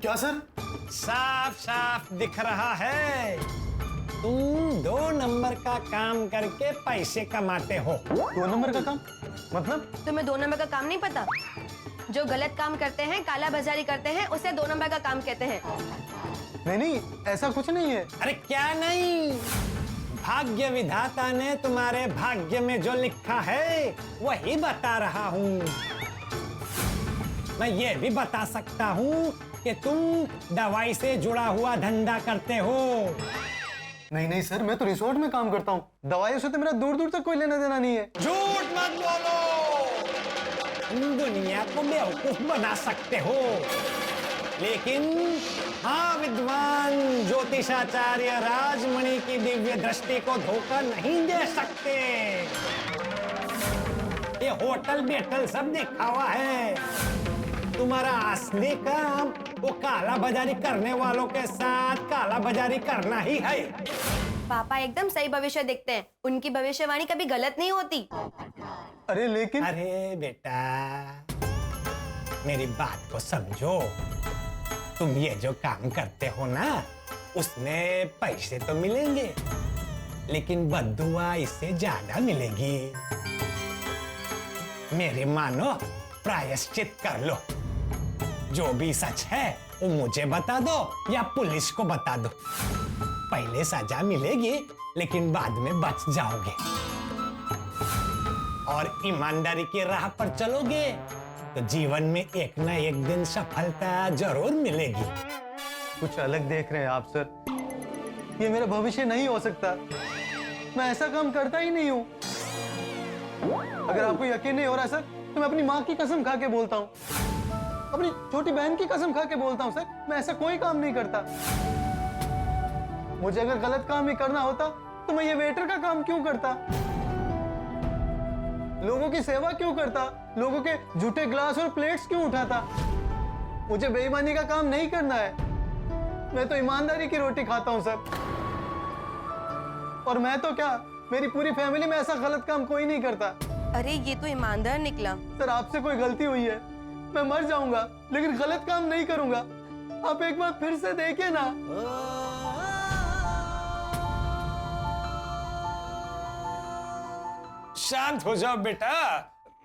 क्या सर? साफ साफ दिख रहा है, तुम 2 नंबर का काम करके पैसे कमाते हो। 2 नंबर का काम मतलब? तुम्हें 2 नंबर का काम नहीं पता? जो गलत काम करते हैं, काला बाजारी करते हैं, उसे 2 नंबर का काम कहते हैं। नहीं नहीं, ऐसा कुछ नहीं है। अरे क्या नहीं, भाग्य विधाता ने तुम्हारे भाग्य में जो लिखा है वही बता रहा हूँ। मैं ये भी बता सकता हूँ कि तुम दवाई से जुड़ा हुआ धंधा करते हो। नहीं नहीं सर, मैं तो रिसोर्ट में काम करता हूँ। दवाइयों से तो मेरा दूर दूर तक कोई लेना देना नहीं है। झूठ मत बोलो, तुम दुनिया को बेवकूफ बना सकते हो, लेकिन हाँ, विद्वान ज्योतिषाचार्य राजमणि की दिव्य दृष्टि को धोखा नहीं दे सकते। ये होटल बेटल सब दिखावा है। तुम्हारा असली काम वो काला बाजारी करने वालों के साथ काला बाजारी करना ही है। पापा एकदम सही भविष्य देखते हैं, उनकी भविष्यवाणी कभी गलत नहीं होती। अरे लेकिन अरे बेटा, मेरी बात को समझो। तुम ये जो काम करते हो ना, उसमें पैसे तो मिलेंगे, लेकिन बद्दुआ इससे ज्यादा मिलेगी। मेरी मानो, प्रायश्चित कर लो। जो भी सच है वो मुझे बता दो या पुलिस को बता दो। पहले सजा मिलेगी, लेकिन बाद में बच जाओगे। और ईमानदारी की राह पर चलोगे तो जीवन में एक ना एक दिन सफलता जरूर मिलेगी। कुछ अलग देख रहे हैं आप सर। ये मेरा भविष्य नहीं हो सकता। मैं ऐसा काम करता ही नहीं हूँ। अगर आपको यकीन नहीं हो रहा सर, तो मैं अपनी माँ की कसम खा के बोलता हूँ, अपनी छोटी बहन की कसम खा के बोलता हूँ सर, मैं ऐसा कोई काम नहीं करता। मुझे अगर गलत काम ही करना होता तो मैं ये वेटर का काम क्यों करता, लोगों की सेवा क्यों करता, लोगों के जूठे ग्लास और प्लेट्स क्यों उठाता। मुझे बेईमानी का काम नहीं करना है। मैं तो ईमानदारी की रोटी खाता हूं सर। और मैं तो क्या, मेरी पूरी फैमिली में ऐसा गलत काम कोई नहीं करता। अरे ये तो ईमानदार निकला। सर आपसे कोई गलती हुई है, मैं मर जाऊंगा, लेकिन गलत काम नहीं करूंगा। आप एक बार फिर से देखिए ना। शांत हो जाओ बेटा,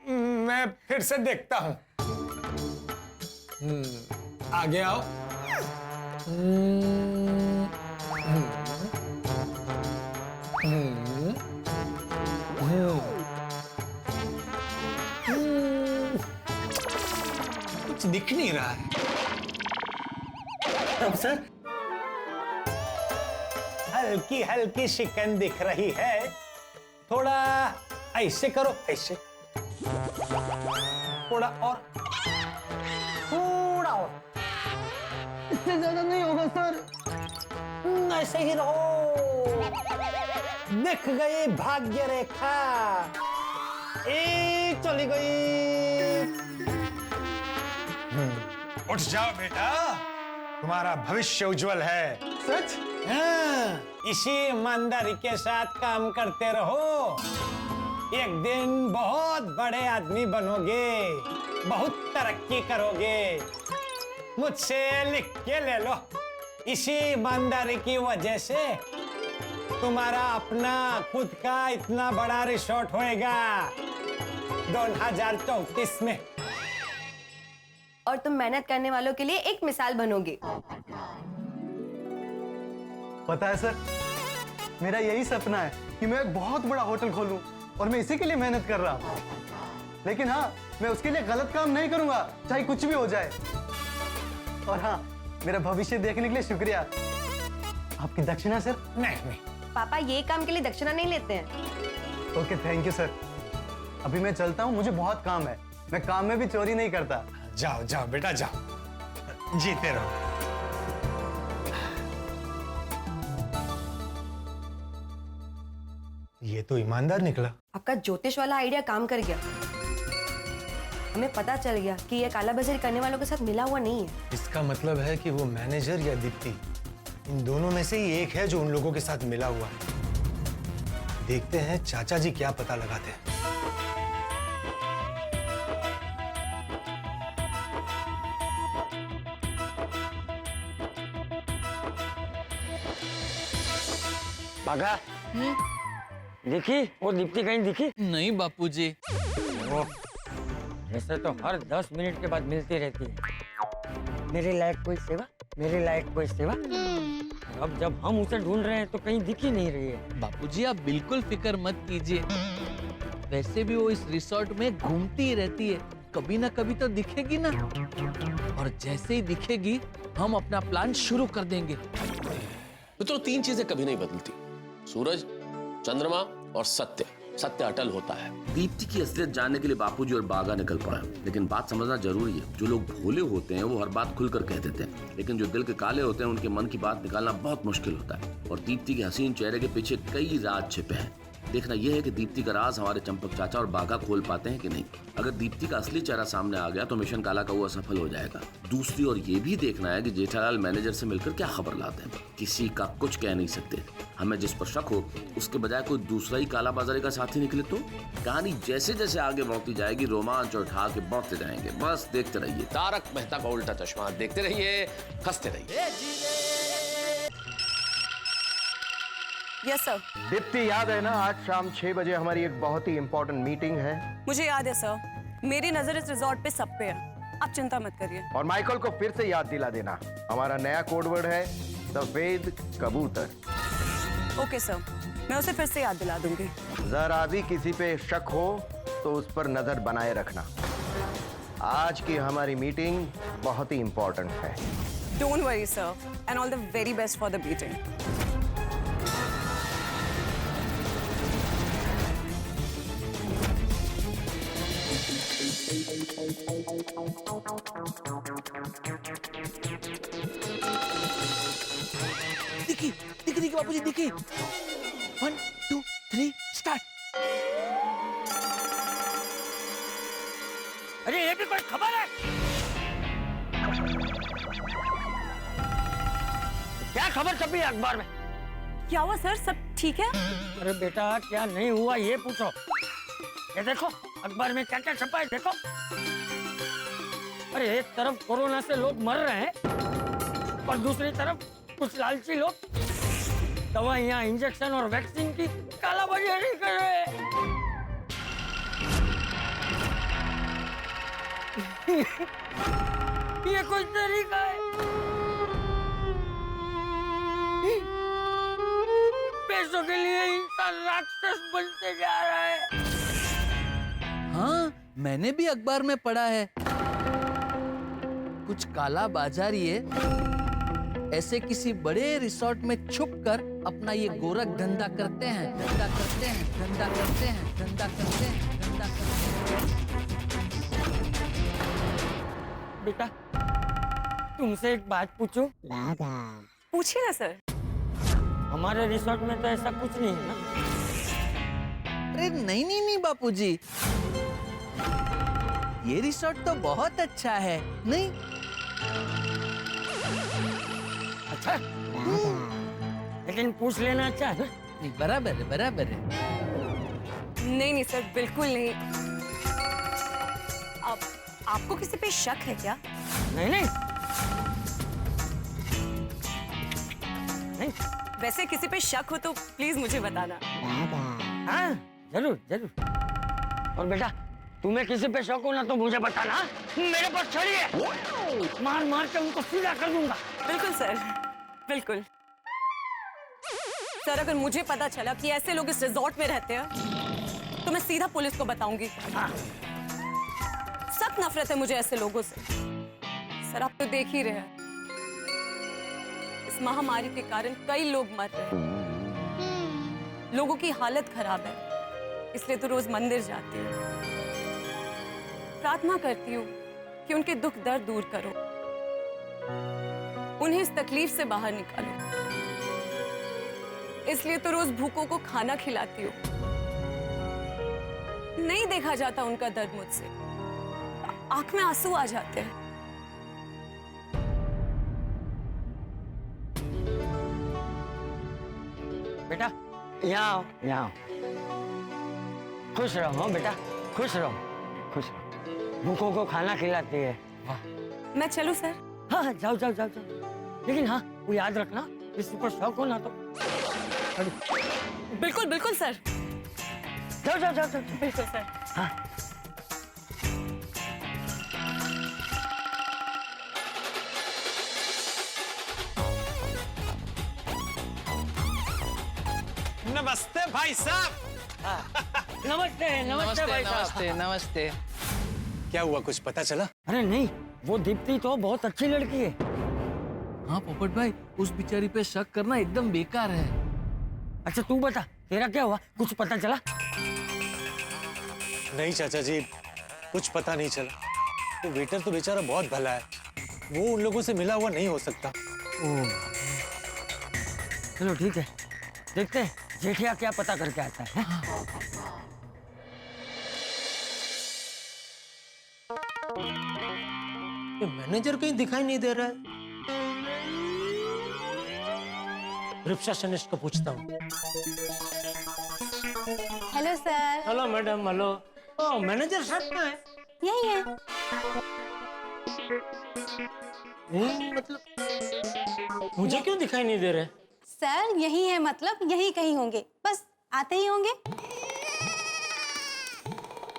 मैं फिर से देखता हूं। आगे आओ। कुछ दिख नहीं रहा है। अब सर हल्की हल्की शिकन दिख रही है। थोड़ा ऐसे करो, ऐसे थोड़ा और, थोड़ा और। इससे ज्यादा नहीं होगा सर। ऐसे ही रहो। दिख गई भाग्य रेखा, चली गई। उठ जाओ बेटा, तुम्हारा भविष्य उज्जवल है। सच? हाँ, इसी ईमानदारी के साथ काम करते रहो। एक दिन बहुत बड़े आदमी बनोगे, बहुत तरक्की करोगे। मुझसे लिख के ले लो। इसी ईमानदारी की वजह से तुम्हारा अपना खुद का इतना बड़ा रिसोर्ट होएगा 2034 में। और तुम मेहनत करने वालों के लिए एक मिसाल बनोगे। पता है सर, मेरा यही सपना है कि मैं एक बहुत बड़ा होटल खोलूं, और मैं इसी के लिए मेहनत कर रहा हूं। लेकिन हाँ, मैं उसके लिए गलत काम नहीं करूंगा, चाहे कुछ भी हो जाए। और हाँ, मेरा भविष्य देखने के लिए शुक्रिया। आपकी दक्षिणा सर? नहीं। पापा ये काम के लिए दक्षिणा नहीं लेते हैं। Okay, thank you sir. अभी मैं चलता हूँ, मुझे बहुत काम है। मैं काम में भी चोरी नहीं करता। जाओ जाओ बेटा, जाओ, जीते रहो। ये तो ईमानदार निकला। आपका ज्योतिष वाला आइडिया काम कर गया। हमें पता चल गया कि ये कालाबाजारी करने वालों के साथ मिला हुआ नहीं है। इसका मतलब है कि वो मैनेजर या दीप्ति, इन दोनों में से ही एक है जो उन लोगों के साथ मिला हुआ है। देखते हैं चाचा जी क्या पता लगाते हैं। बागा, दिखी वो दीप्ति कहीं दिखी? नहीं बापूजी। ऐसे तो हर 10 मिनट के बाद मिलती रहती है। मेरे लायक कोई सेवा, मेरे लायक कोई सेवा। अब जब हम उसे ढूंढ रहे हैं तो कहीं दिख ही नहीं रही है। बापूजी आप बिल्कुल फिक्र मत कीजिए। वैसे भी वो इस रिसोर्ट में घूमती ही रहती है, कभी ना कभी तो दिखेगी ना। और जैसे ही दिखेगी हम अपना प्लान शुरू कर देंगे। मित्रों, तीन चीजें कभी नहीं बदलती, सूरज, चंद्रमा और सत्य। सत्य अटल होता है। दीप्ति की असलियत जानने के लिए बापूजी और बागा निकल पड़ा, लेकिन बात समझना जरूरी है। जो लोग भोले होते हैं वो हर बात खुलकर कह देते हैं, लेकिन जो दिल के काले होते हैं उनके मन की बात निकालना बहुत मुश्किल होता है। और दीप्ति के हसीन चेहरे के पीछे कई राज छिपे हैं। देखना यह है कि दीप्ति का राज हमारे चंपक चाचा और बागा खोल पाते हैं कि नहीं। अगर दीप्ति का असली चेहरा सामने आ गया तो मिशन काला कौवा सफल हो जाएगा। दूसरी ओर ये भी देखना है कि जेठालाल मैनेजर से मिलकर क्या खबर लाते हैं। किसी का कुछ कह नहीं सकते। हमें जिस पर शक हो उसके बजाय कोई दूसरा ही काला बाजारी का साथी निकले तो कहानी जैसे जैसे आगे बढ़ती जाएगी रोमांच और ढा के बढ़ते जाएंगे। बस देखते रहिए तारक मेहता का उल्टा चश्मा। देखते रहिए, हंसते रहिए। Yes sir. दीप्ति, याद है ना आज शाम 6 बजे हमारी एक बहुत ही इंपॉर्टेंट मीटिंग है। मुझे याद है सर। मेरी नजर इस रिजॉर्ट पे सब पे है, आप चिंता मत करिए। और माइकल को फिर से याद दिला देना, हमारा नया कोड वर्ड है सफेद कबूतर। ओके सर, मैं उसे फिर से याद दिला दूंगी। जरा भी किसी पे शक हो तो उस पर नजर बनाए रखना। आज की हमारी मीटिंग बहुत ही इंपॉर्टेंट है। Don't worry sir, and all the very best for the meeting. दिखी दिखी दिखी बापूजी, दिखी। 1 2 3 स्टार्ट। अरे ये भी कोई खबर है? क्या खबर छपी है अखबार में? क्या हुआ सर, सब ठीक है? अरे बेटा क्या नहीं हुआ ये पूछो। ये देखो अखबार में क्या क्या छपा है, देखो। अरे एक तरफ कोरोना से लोग मर रहे हैं और दूसरी तरफ कुछ लालची लोग दवाइयां, इंजेक्शन और वैक्सीन की कालाबाजारी कर रहे हैं। ये कोई तरीका है? पैसों के लिए इंसान राक्षस बनते जा रहा है। हाँ, मैंने भी अखबार में पढ़ा है। कुछ काला बाजारिये ऐसे किसी बड़े रिसोर्ट में छुपकर अपना ये गोरख धंधा करते हैं, धंधा करते हैं, धंधा करते हैं, धंधा करते हैं, धंधा करते हैं। बेटा तुमसे एक बात पूछूं? पूछिए ना सर। हमारे रिसोर्ट में तो ऐसा कुछ नहीं है ना? अरे नहीं नहीं नहीं बापूजी, ये रिसोर्ट तो बहुत अच्छा है। नहीं अच्छा, लेकिन पूछ लेना अच्छा है ना? नहीं, बराबर है, बराबर है। नहीं नहीं सर, बिल्कुल नहीं। आपको किसी पे शक है क्या? नहीं नहीं नहीं। वैसे किसी पे शक हो तो प्लीज मुझे बताना। हाँ जरूर जरूर। और बेटा तुम्हें किसी पे शक हो ना तो मुझे बताना। मेरे पास छड़ी है, मार मार के उनको सीधा कर दूंगा। बिल्कुल सर, बिल्कुल। सर अगर मुझे पता चला कि ऐसे लोग इस रिजॉर्ट में रहते हैं तो मैं सीधा पुलिस को बताऊंगी। सख्त नफरत है मुझे ऐसे लोगों से। सर आप तो देख ही रहे हैं, इस महामारी के कारण कई लोग मर रहे हैं। लोगों की हालत खराब है, इसलिए तो रोज मंदिर जाती हूँ, प्रार्थना करती हूँ कि उनके दुख दर्द दूर करो, उन्हें इस तकलीफ से बाहर निकालो। इसलिए तो रोज भूखों को खाना खिलाती हूँ। नहीं देखा जाता उनका दर्द मुझसे, आंख में आंसू आ जाते हैं। बेटा यहाँ आओ, यहाँ आओ। खुश रहो बेटा, खुश रहो, खुश रहो। भूखों को खाना खिलाती है। वाह। मैं चलूं सर? हाँ हाँ जाओ जाओ जाओ जाओ। लेकिन हाँ वो याद रखना, किसी पर शौक हो ना तो। बिल्कुल बिल्कुल सर। जाओ जाओ जाओ जाओ। बिल्कुल सर। हाँ। नमस्ते भाई साहब। नमस्ते नमस्ते भाई साहब। नमस्ते नमस्ते। क्या हुआ, कुछ पता चला? अरे नहीं, वो दीप्ति तो बहुत अच्छी लड़की है। हाँ पोपट भाई, उस बेचारी पे शक करना एकदम बेकार है। अच्छा तू बता, तेरा क्या हुआ? कुछ पता चला? नहीं चाचा जी, कुछ पता नहीं चला। वो वेटर तो बेचारा बहुत भला है, वो उन लोगों से मिला हुआ नहीं हो सकता। चलो ठीक है, देखते हैं जेठिया क्या पता करके आता है। ये मैनेजर कहीं दिखाई नहीं दे रहा है। रिसेप्शनिस्ट को पूछता हूँ। Hello sir. Hello madam, hello. ओ मैनेजर साहब कहाँ है? यही है। मतलब मुझे क्यों दिखाई नहीं दे रहे? सर यही है, मतलब यही कहीं होंगे, बस आते ही होंगे।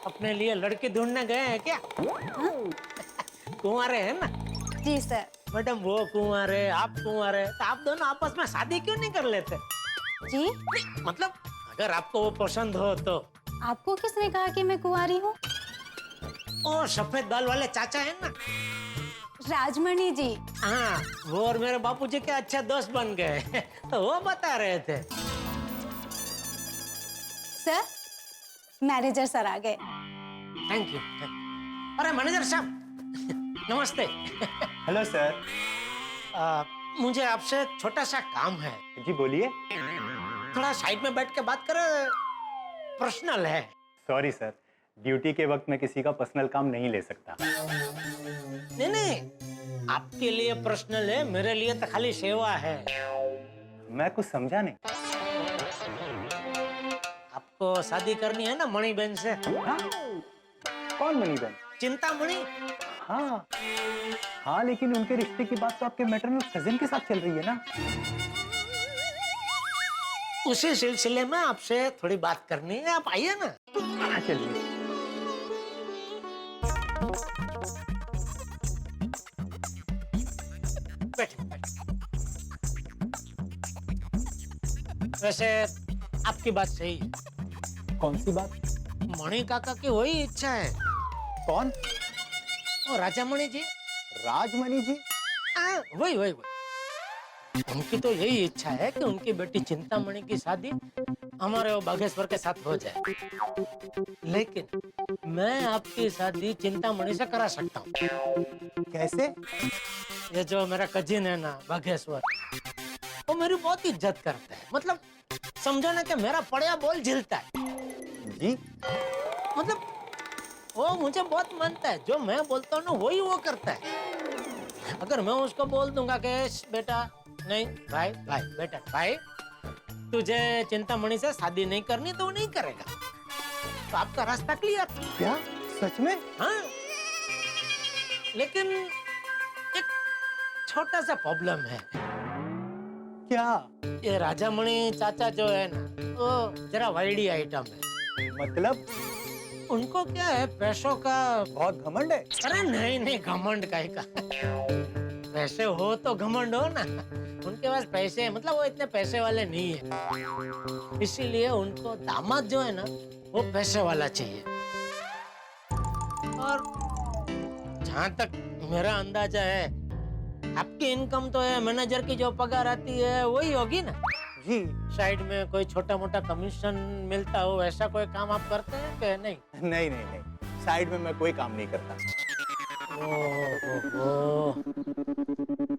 अपने लिए लड़के ढूंढने गए हैं क्या? कुंवारे हैं ना? जी सर। मैडम वो कुंवारे, आप कुंवारे, तो आप दोनों आपस में शादी क्यों नहीं कर लेते? जी मतलब अगर आपको वो पसंद हो तो। आपको किसने कहा कि मैं कुंवारी हूँ? ओ सफेद बाल वाले चाचा है ना, राजमणि जी। हाँ, वो और मेरे बापूजी के अच्छे दोस्त बन गए। तो वो बता रहे थे। सर मैनेजर सर आ गए। Thank you. अरे मैनेजर साहब नमस्ते। Hello sir. मुझे आपसे एक छोटा सा काम है। जी बोलिए। थोड़ा साइड में बैठ के बात करें, पर्सनल है। सॉरी सर, ड्यूटी के वक्त मैं किसी का पर्सनल काम नहीं ले सकता। नहीं नहीं, आपके लिए पर्सनल है, मेरे लिए तो खाली सेवा है। मैं कुछ समझा नहीं। आपको शादी करनी है ना मणि बहन से? हाँ? कौन मणि बहन? चिंतामणि। हाँ हाँ, लेकिन उनके रिश्ते की बात तो आपके मैटरनल कजिन के साथ चल रही है ना। उसी सिलसिले में आपसे थोड़ी बात करनी है, आप आइए ना। हाँ चलिए। वैसे आपकी बात सही है। कौन सी बात? मणि काका की वही इच्छा है। कौन? ओ राजा मणि जी। राजमणि जी? वही वही वही। उनकी तो यही इच्छा है कि उनकी बेटी चिंतामणि की शादी हमारे वो बागेश्वर के साथ हो जाए, लेकिन मैं आपकी शादी चिंतामणि से करा सकता हूँ। कैसे? ये जो मेरा कजिन है ना बागेश्वर, वो मेरी बहुत इज्जत करता है। मतलब समझो ना कि मेरा पड़िया बोल झिलता है जी। मतलब वो मुझे बहुत मानता है, जो मैं बोलता हूँ ना वही वो करता है। अगर मैं उसको बोल दूंगा कि बेटा नहीं, भाई भाई बेटा भाई तुझे चिंतामणि से शादी नहीं करनी, तो वो नहीं करेगा। तो आपका रास्ता क्लियर। क्या सच में? हाँ, लेकिन एक छोटा सा प्रॉब्लम है। क्या? ये राजामणि चाचा जो है ना, वो जरा वाइडी आइटम है। मतलब? उनको क्या है, पैसों का बहुत घमंड है। अरे नहीं नहीं, घमंड काहे का? पैसे हो तो घमंड हो ना। उनके पास पैसे है, मतलब वो इतने पैसे वाले नहीं है, इसीलिए उनको दामाद जो है ना वो पैसे वाला चाहिए। और जहाँ तक मेरा अंदाजा है, आपकी इनकम तो है, मैनेजर की जो पगार आती है वही होगी ना? जी। साइड में कोई छोटा मोटा कमीशन मिलता हो, ऐसा कोई काम आप करते हैं कि नहीं? नहीं नहीं नहीं, साइड में मैं कोई काम नहीं करता।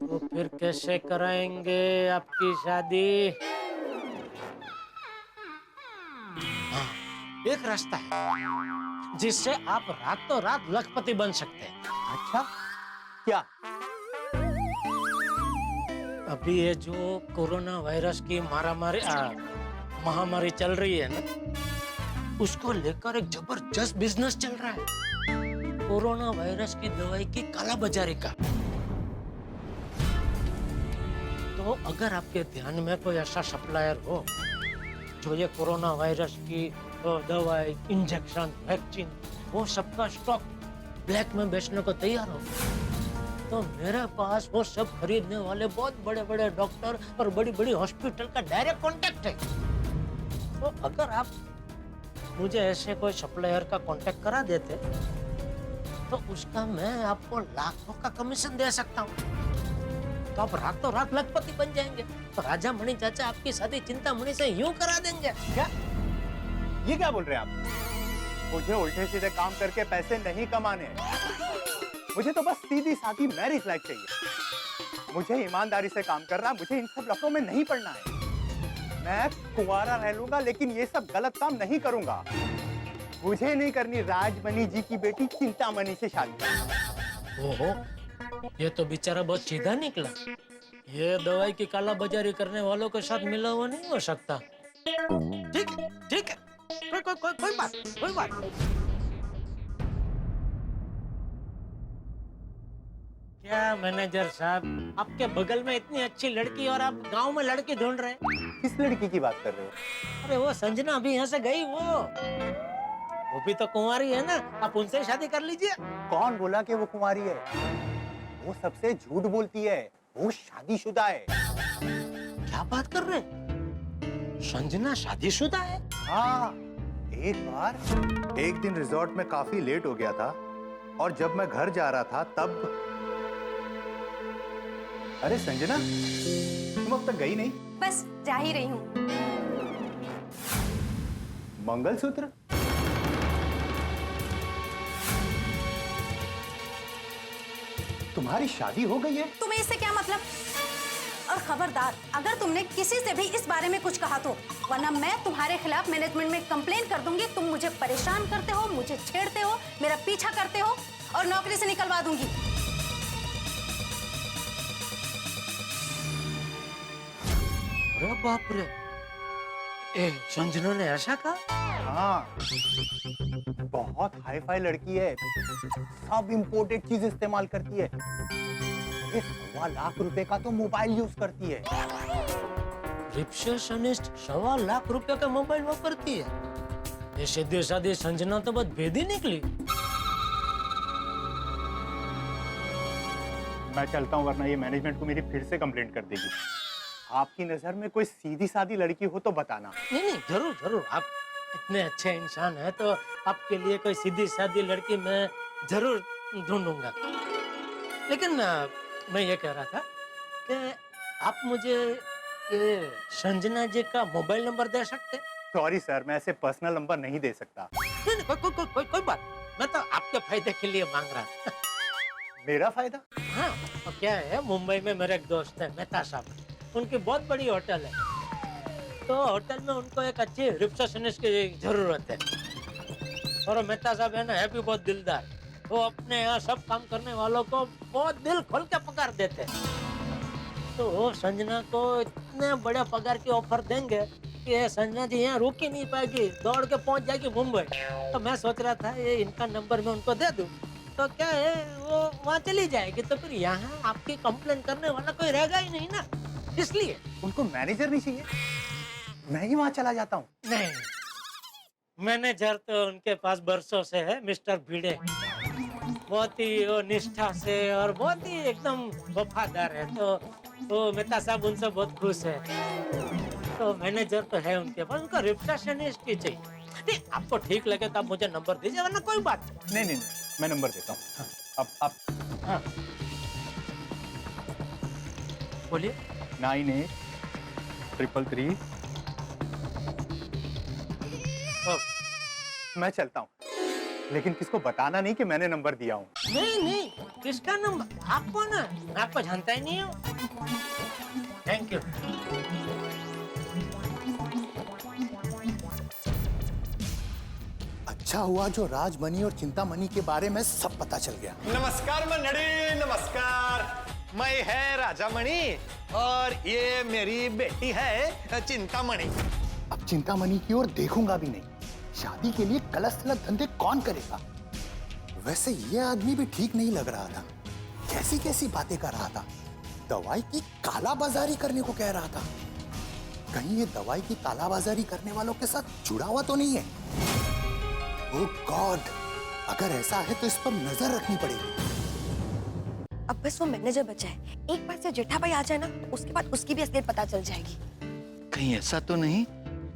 तो फिर कैसे कराएंगे आपकी शादी? हाँ, एक रास्ता है जिससे आप रातों रात लखपति बन सकते हैं। अच्छा क्या? अभी ये जो कोरोना वायरस की महामारी चल रही है ना, उसको लेकर एक जबरदस्त बिजनेस चल रहा है। कोरोना वायरस की दवाई की कालाबाजारी का। तो अगर आपके ध्यान में कोई ऐसा सप्लायर हो जो ये कोरोना वायरस की दवाई, इंजेक्शन, वैक्सीन, वो सबका स्टॉक ब्लैक में बेचने को तैयार हो, तो मेरे पास वो सब खरीदने वाले बहुत बड़े बड़े डॉक्टर और बड़ी बड़ी हॉस्पिटल का डायरेक्ट कांटेक्ट है। तो अगर आप मुझे ऐसे कोई सप्लायर का कांटेक्ट करा देते, तो उसका मैं आपको लाखों का कमीशन दे सकता हूँ। तो आप रातों रात लखपति बन जाएंगे। तो राजा मणि चाचा आपकी शादी चिंतामणि से यूं करा देंगे। क्या ये क्या बोल रहे हैं आप? मुझे उल्टे सीधे काम करके पैसे नहीं कमाने, मुझे तो बस सीधी सादी मैरिज लाइफ चाहिए। मुझे ईमानदारी से काम करना, मुझे इन सब लफड़ों में नहीं पड़ना है। मैं कुंवारा रह लूंगा लेकिन ये सब गलत काम नहीं करूंगा। मुझे नहीं करनी राजमणि जी की बेटी चिंतामणि से शादी। ओहो, ये तो बेचारा बहुत सीधा निकला। ये दवाई की काला बाजारी करने वालों के साथ मिला हुआ नहीं हो सकता। ठीक है, ठीक है, कोई बात। क्या मैनेजर साहब, आपके बगल में इतनी अच्छी लड़की और आप गांव में लड़की ढूंढ रहे हैं? किस लड़की की बात कर रहे हो? अरे वो संजना अभी यहाँ से गई, वो भी तो कुंवारी है ना, आप उनसे शादी कर लीजिए। कौन बोला कि वो कुंवारी है? वो सबसे झूठ बोलती है, वो शादीशुदा है। क्या बात कर रहे हैं? संजना शादीशुदा है? हाँ, एक दिन रिजॉर्ट में काफी लेट हो गया था और जब मैं घर जा रहा था तब। अरे संजना, तुम अब तक गई नहीं? बस जा ही रही हूँ। मंगलसूत्र? तुम्हारी शादी हो गई है? तुम्हें इससे क्या मतलब? और खबरदार, अगर तुमने किसी से भी इस बारे में कुछ कहा तो, वरना मैं तुम्हारे खिलाफ मैनेजमेंट में कंप्लेन कर दूंगी। तुम मुझे परेशान करते हो, मुझे छेड़ते हो, मेरा पीछा करते हो और नौकरी से निकलवा दूंगी। अरे बाप रे, संजना ने ऐसा कहा? हाँ, बहुत हाई फाई लड़की है, सब इम्पोर्टेड चीज इस्तेमाल करती है। 1.25 लाख रुपए का तो मोबाइल यूज करती है। रिसेप्शनिस्ट 1.25 लाख रुपए का मोबाइल वापरती है? ये सीधी सादी संजना तो बहुत भेदी निकली। मैं चलता हूँ वरना ये मैनेजमेंट को मेरी फिर से कंप्लेंट कर देगी। आपकी नजर में कोई सीधी सादी लड़की हो तो बताना। नहीं, जरूर। आप इतने अच्छे इंसान हैं तो आपके लिए कोई सीधी सादी लड़की मैं जरूर ढूंढूंगा। लेकिन मैं ये कह रहा था कि आप मुझे ये संजना जी का मोबाइल नंबर दे सकते? सॉरी सर, मैं ऐसे पर्सनल नंबर नहीं दे सकता। नहीं, कोई बात। मैं तो आपके फायदे के लिए मांग रहा था। मेरा फायदा? हाँ, तो क्या है, मुंबई में मेरे एक दोस्त है मेहता साहब, उनकी बहुत बड़ी होटल है। तो होटल में उनको एक अच्छी रिसेप्शनिस्ट की जरूरत है। और मेहता साहब है ना, है भी बहुत दिलदार। वो अपने यहाँ सब काम करने वालों को बहुत दिल खोल के पगार देते हैं। तो वो संजना को इतने बड़े पगार की ऑफर देंगे कि संजना जी यहाँ रुक ही नहीं पाएगी, दौड़ के पहुंच जाएगी मुंबई। तो मैं सोच रहा था ये इनका नंबर मैं उनको दे दूं, तो क्या है वो वहाँ चली जाएगी, तो फिर यहाँ आपकी कंप्लेन करने वाला कोई रहेगा ही नहीं ना। इसलिए उनको मैनेजर नहीं चाहिए, मैं ही वहाँ चला जाता हूँ। नहीं, मैनेजर तो उनके पास बरसों से है, मिस्टर भिड़े। बहुत ही वो निष्ठा से और बहुत ही एकदम वफादार है। तो वो मेहता साहब उनसे बहुत खुश है। तो मैनेजर तो है उनके पास, उनको रिसेप्शनिस्ट की चाहिए। नहीं, आपको ठीक लगे तो आप मुझे नंबर दीजिए, वरना कोई बात नहीं, मैं नंबर देता हूँ। अब हाँ, बोलिए। 983333। मैं चलता हूँ, लेकिन किसको बताना नहीं कि मैंने नंबर दिया हूँ। नहीं, किसका नंबर? आपको ना, मैं आपको जानता ही नहीं हूँ। Thank you. अच्छा हुआ जो राजमणि और चिंतामणि के बारे में सब पता चल गया। नमस्कार मंडली, नमस्कार। मैं है राजामणि और ये मेरी बेटी है चिंतामणि। अब चिंतामणि की ओर देखूंगा भी नहीं। शादी के लिए गलत सलत धंधे कौन करेगा? वैसे ये आदमी भी ठीक नहीं लग रहा था, कैसी कैसी बातें कर रहा था। दवाई की कालाबाजारी करने को कह रहा था। कहीं ये दवाई की कालाबाजारी करने वालों के साथ जुड़ा हुआ तो नहीं है? ओह गॉड, अगर ऐसा है तो इस पर नजर रखनी पड़ेगी। अब बस वो मैनेजर बचा है, एक बार से जेठा भाई आ जाए ना, तो उसके बाद उसकी भी असलियत पता चल जाएगी। कहीं ऐसा तो नहीं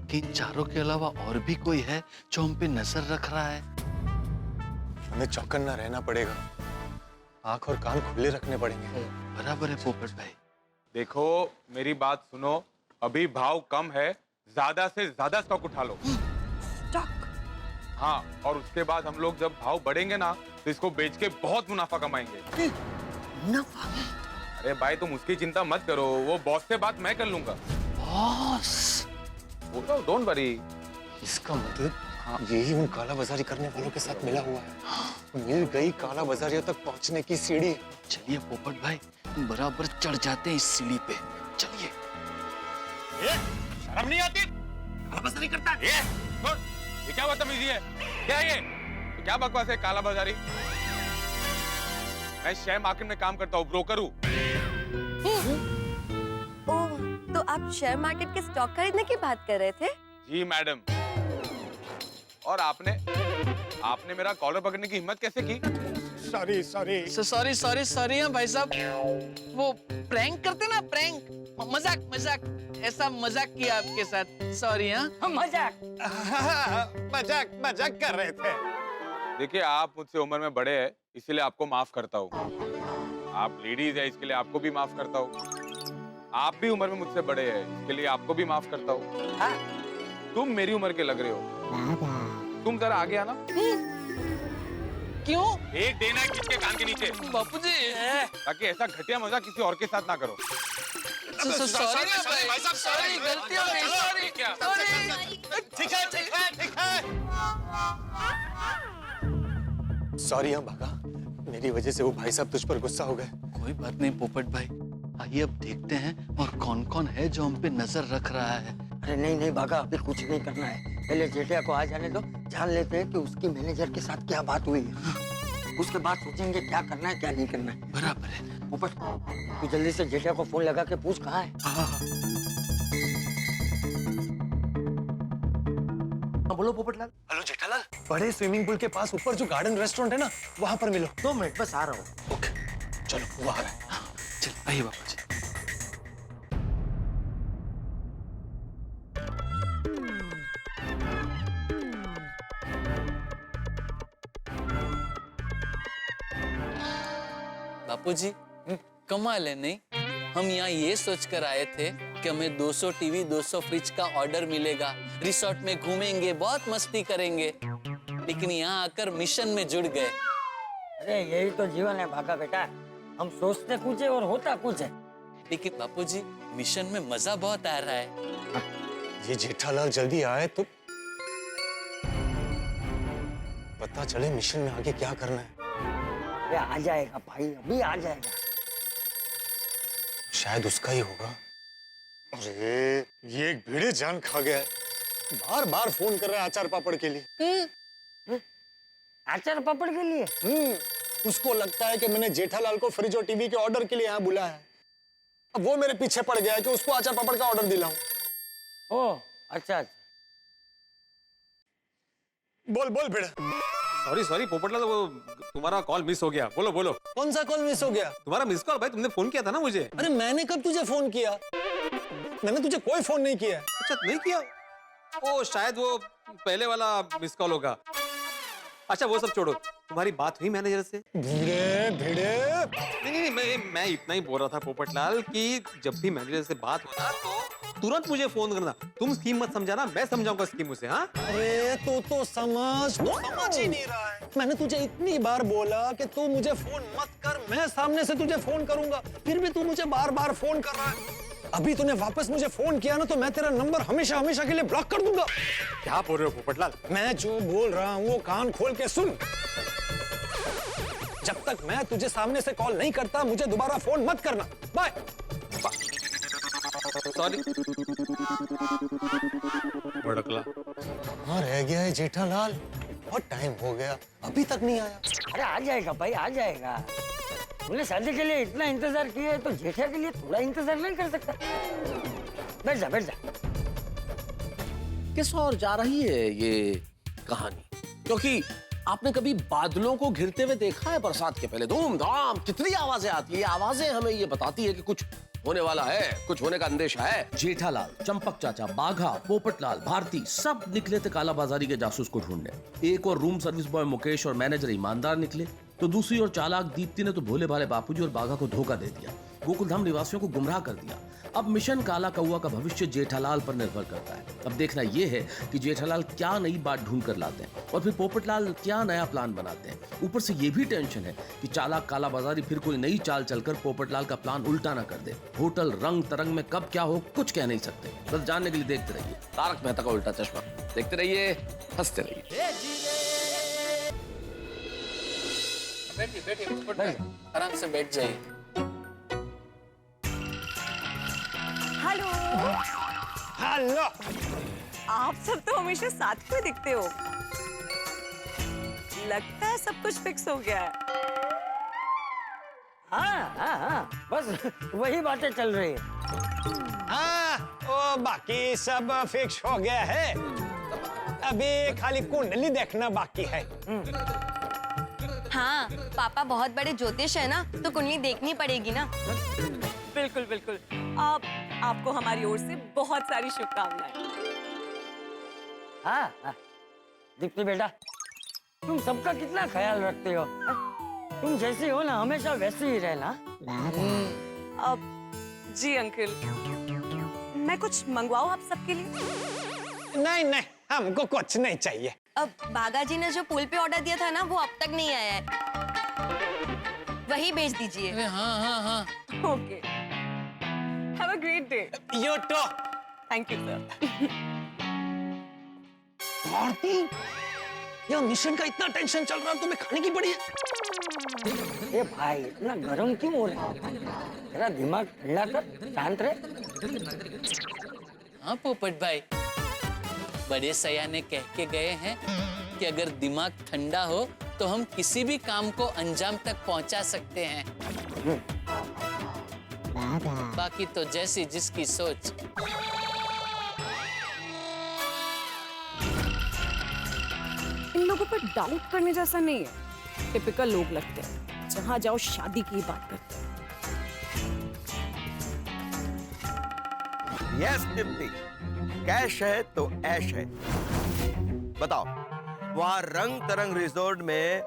कि इन चारों के अलावा और भी कोई है जो हम पे नजर रख रहा है? हमें चौकन्ना रहना पड़ेगा, आंख और कान खुले रखने पड़ेंगे। बराबर है पोपट भाई। देखो मेरी बात सुनो, अभी भाव कम है, ज्यादा से ज्यादा स्टॉक उठा लो। हाँ, और उसके बाद हम लोग जब भाव बढ़ेंगे ना तो इसको बेच के बहुत मुनाफा कमाएंगे। मुनाफा? अरे भाई तुम उसकी चिंता मत करो, वो बॉस से बात मैं कर लूंगा। बॉस? बोलो, डोंट वरी। इसका मतलब यही उन काला बाजारी करने वालों के साथ मिला हुआ है। मिल गई काला बाजारियों तक पहुंचने की सीढ़ी। चलिए पोपट भाई, बराबर चढ़ जाते हैं इस सीढ़ी पे। चलिए। शर्म नहीं आती? काला बाजारी करता है? ये क्या बदतमीजी है? क्या है ये? क्या बकवास है काला बाजारी? मैं शेयर मार्केट में काम करता हूँ, ब्रोकर हूँ। ओह, तो आप शेयर मार्केट के स्टॉक खरीदने की बात कर रहे थे? जी मैडम। और आपने मेरा कॉलर पकड़ने की हिम्मत कैसे की? सॉरी भाई साहब, वो प्रैंक करते ना, प्रैंक, मजाक ऐसा मजाक किया आपके साथ। सॉरी। हाँ मजाक कर रहे थे। देखिए आप मुझसे उम्र में बड़े हैं, इसीलिए आपको माफ करता हूँ। आप लेडीज है, इसके लिए आपको भी माफ करता हूँ। आप भी उम्र में मुझसे बड़े हैं, इसके लिए आपको भी माफ करता हूँ। तुम मेरी उम्र के लग रहे हो, तुम जरा आगे आना। क्यों? एक देना है किसके कान के नीचे। बापूजी, ताकि ऐसा घटिया मजाक किसी और के साथ ना करो। सॉरी, गलती हो गई। सॉरी। ठीक है। सॉरी हाँ भागा, मेरी वजह से वो भाई साहब तुझ पर गुस्सा हो गए। कोई बात नहीं पोपट भाई, आइए अब देखते हैं और कौन कौन है जो हम पे नजर रख रहा है। अरे नहीं भागा, अभी कुछ नहीं करना है। पहले जेठिया को आ जाने दो, जान लेते हैं कि उसकी मैनेजर के साथ क्या बात हुई है। उसके बाद सोचेंगे क्या करना है क्या नहीं करना है। बराबर है। पोपट, तू जल्दी से जेठिया को फोन लगा के पूछ कहाँ है। बोलो पोपटलाल। हेलो जेठालाल, बड़े स्विमिंग पूल के पास ऊपर जो गार्डन रेस्टोरेंट है ना, वहां पर मिलो। 2 मिनट बस आ रहा हूँ। ओके, चलो वो आ रहा है। चल आइए बापू जी। बापूजी, कमाल है नहीं? हम यहाँ ये सोचकर आए थे कि हमें 200 टीवी 200 फ्रिज का ऑर्डर मिलेगा, रिसोर्ट में घूमेंगे, बहुत मस्ती करेंगे, लेकिन यहाँ आकर मिशन में जुड़ गए। अरे यही तो जीवन है भागा बेटा, हम सोचते कुछ है और होता कुछ है। लेकिन बापूजी, मिशन में मजा बहुत आ रहा है। ये जेठालाल जल्दी आए तो पता चले मिशन में आगे क्या करना है। ये आ जाएगा भाई, अभी आ जाएगा। शायद उसका ही होगा। अरे ये एक भिड़े जान खा गया है, बार बार फोन कर रहा है अचार पापड़ के लिए। अचार पापड़ के लिए? उसको लगता है कि मैंने जेठालाल को फ्रिज और टीवी के ऑर्डर के लिए यहाँ बुलाया है। अब वो मेरे पीछे पड़ गया है कि उसको अचार पापड़ का ऑर्डर दिलाऊं। ओह अच्छा। बोल भिड़े। सॉरी पोपटलाल, वो तुम्हारा कॉल मिस हो गया। बोलो। कौन सा कॉल मिस हो गया? तुम्हारा मिस कॉल भाई, तुमने फोन किया था ना मुझे। अरे मैंने कब तुझे फोन किया? मैंने तुझे कोई फोन नहीं किया। अच्छा नहीं किया? ओ शायद वो पहले वाला मिस कॉल होगा। अच्छा वो सब छोड़ो, तुम्हारी बात हुई मैनेजर से? भिड़े नहीं, मैं इतना ही बोल रहा था पोपटलाल कि जब भी मैनेजर से बात हो ना तो तुरंत मुझे फोन करना। तुम स्कीम मत समझाना, मैं समझाऊंगा स्कीम उसे। हाँ अरे तू तो समझ ही नहीं रहा है। मैंने तुझे इतनी बार बोला कि तू मुझे फोन मत कर, मैं सामने से तुझे फोन करूंगा, फिर भी तू मुझे बार बार फोन कर रहा है। अभी तूने वापस मुझे फोन किया ना तो मैं तेरा नंबर हमेशा के लिए ब्लॉक कर दूंगा। क्या बोल रहे हो पोपटलाल? मैं जो बोल रहा हूँ वो कान खोल के सुन। जब तक मैं तुझे सामने से कॉल नहीं करता मुझे दोबारा फोन मत करना। बाय। सॉरी। भड़कला। हाँ रह गया है जेठालाल, बहुत टाइम हो गया, अभी तक नहीं आया। अरे आ जाएगा भाई, आ जाएगा। तुमने शादी के लिए इतना इंतजार किया है तो जेठिया के लिए थोड़ा इंतजार नहीं कर सकता? बैठ जा। किस और जा रही है ये कहानी? क्योंकि आपने कभी बादलों को घिरते हुए देखा है बरसात के पहले? धूमधाम कितनी आवाजें आती है। आवाजें हमें ये बताती है कि कुछ होने वाला है, कुछ होने का अंदेशा है। जेठालाल, चंपक चाचा, बाघा, पोपटलाल, भारती सब निकले थे काला बाजारी के जासूस को ढूंढने। एक और रूम सर्विस बॉय मुकेश और मैनेजर ईमानदार निकले, तो दूसरी ओर चालाक दीप्ति ने तो भोले भाले बापूजी और बाघा को धोखा दे दिया, गोकुलधाम निवासियों को गुमराह कर दिया। अब मिशन काला कौआ का भविष्य जेठालाल पर निर्भर करता है। अब देखना यह है कि जेठालाल क्या नई बात ढूंढ कर लाते हैं और फिर पोपटलाल क्या नया प्लान बनाते हैं। ऊपर से ये भी टेंशन है कि चालाक काला बाजारी फिर कोई नई चाल चलकर पोपटलाल का प्लान उल्टा ना कर दे। होटल रंग तरंग में कब क्या हो कुछ कह नहीं सकते। बस जानने के लिए देखते रहिए तारक मेहता का उल्टा चश्मा। देखते रहिए, हंसते रहिए। बैठिए बैठिए पोपटलाल, आराम से बैठ जाइए। हेलो। हेलो। आप सब तो हमेशा साथ में दिखते हो। लगता है सब कुछ फिक्स हो गया है। हाँ, बस वही बातें चल रही है। हाँ, वो बाकी सब फिक्स हो गया है। अभी खाली कुंडली देखना बाकी है। हाँ, पापा बहुत बड़े ज्योतिष है ना, तो कुंडली देखनी पड़ेगी ना। बिल्कुल बिल्कुल। आपको हमारी ओर से बहुत सारी शुभकामनाएं। हाँ, दीप्ति बेटा, तुम सबका कितना ख्याल रखते हो। तुम जैसी हो ना, हमेशा वैसी ही रहना। जी अंकल, मैं कुछ मंगवाऊं आप सबके लिए? नहीं नहीं, हमको कुछ नहीं चाहिए। अब बागा जी ने जो पुल पे ऑर्डर दिया था ना, वो अब तक नहीं आया है, वही भेज दीजिए। हाँ हाँ हाँ। Okay, have a great day. You too. Thank you sir. Bharti, यह मिशन का इतना टेंशन चल रहा है, तुम्हें खाने की पड़ी है। ए भाई, इतना गरम क्यों हो रहा है? तेरा दिमाग ठंडा कर, शांत रहे। हाँ पोपट भाई, बड़े सयाने कह के गए हैं कि अगर दिमाग ठंडा हो तो हम किसी भी काम को अंजाम तक पहुंचा सकते हैं। बाकी तो जैसी जिसकी सोच। इन लोगों पर डाउट करने जैसा नहीं है। टिपिकल लोग लगते हैं, जहां जाओ शादी की बात करते हैं। यस दीप्ति, कैश है तो ऐश है। बताओ, वहाँ रंग तरंग रिजॉर्ट में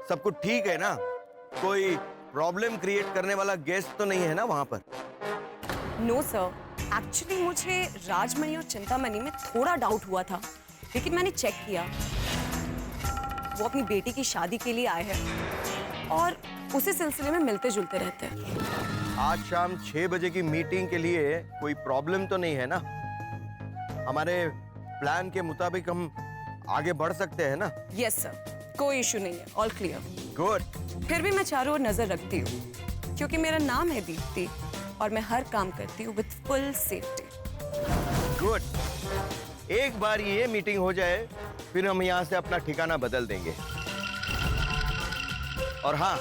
सब कुछ ठीक है ना? कोई प्रॉब्लम क्रिएट करने वाला गेस्ट तो नहीं है ना वहाँ पर? नो सर, एक्चुअली मुझे राजमणि और चिंतामणि में थोड़ा डाउट हुआ था, लेकिन मैंने चेक किया, वो अपनी बेटी की शादी के लिए आए हैं और उसी सिलसिले में मिलते जुलते रहते हैं। आज शाम 6 बजे की मीटिंग के लिए कोई प्रॉब्लम तो नहीं है ना? हमारे प्लान के मुताबिक हम आगे बढ़ सकते हैं ना? यस सर, कोई इशू नहीं है, ऑल क्लियर। गुड। फिर भी मैं चारों ओर नजर रखती हूँ, क्योंकि मेरा नाम है दीप्ति और मैं हर काम करती हूँ विद फुल सेफ्टी। गुड। एक बार ये मीटिंग हो जाए, फिर हम यहाँ से अपना ठिकाना बदल देंगे। और हाँ,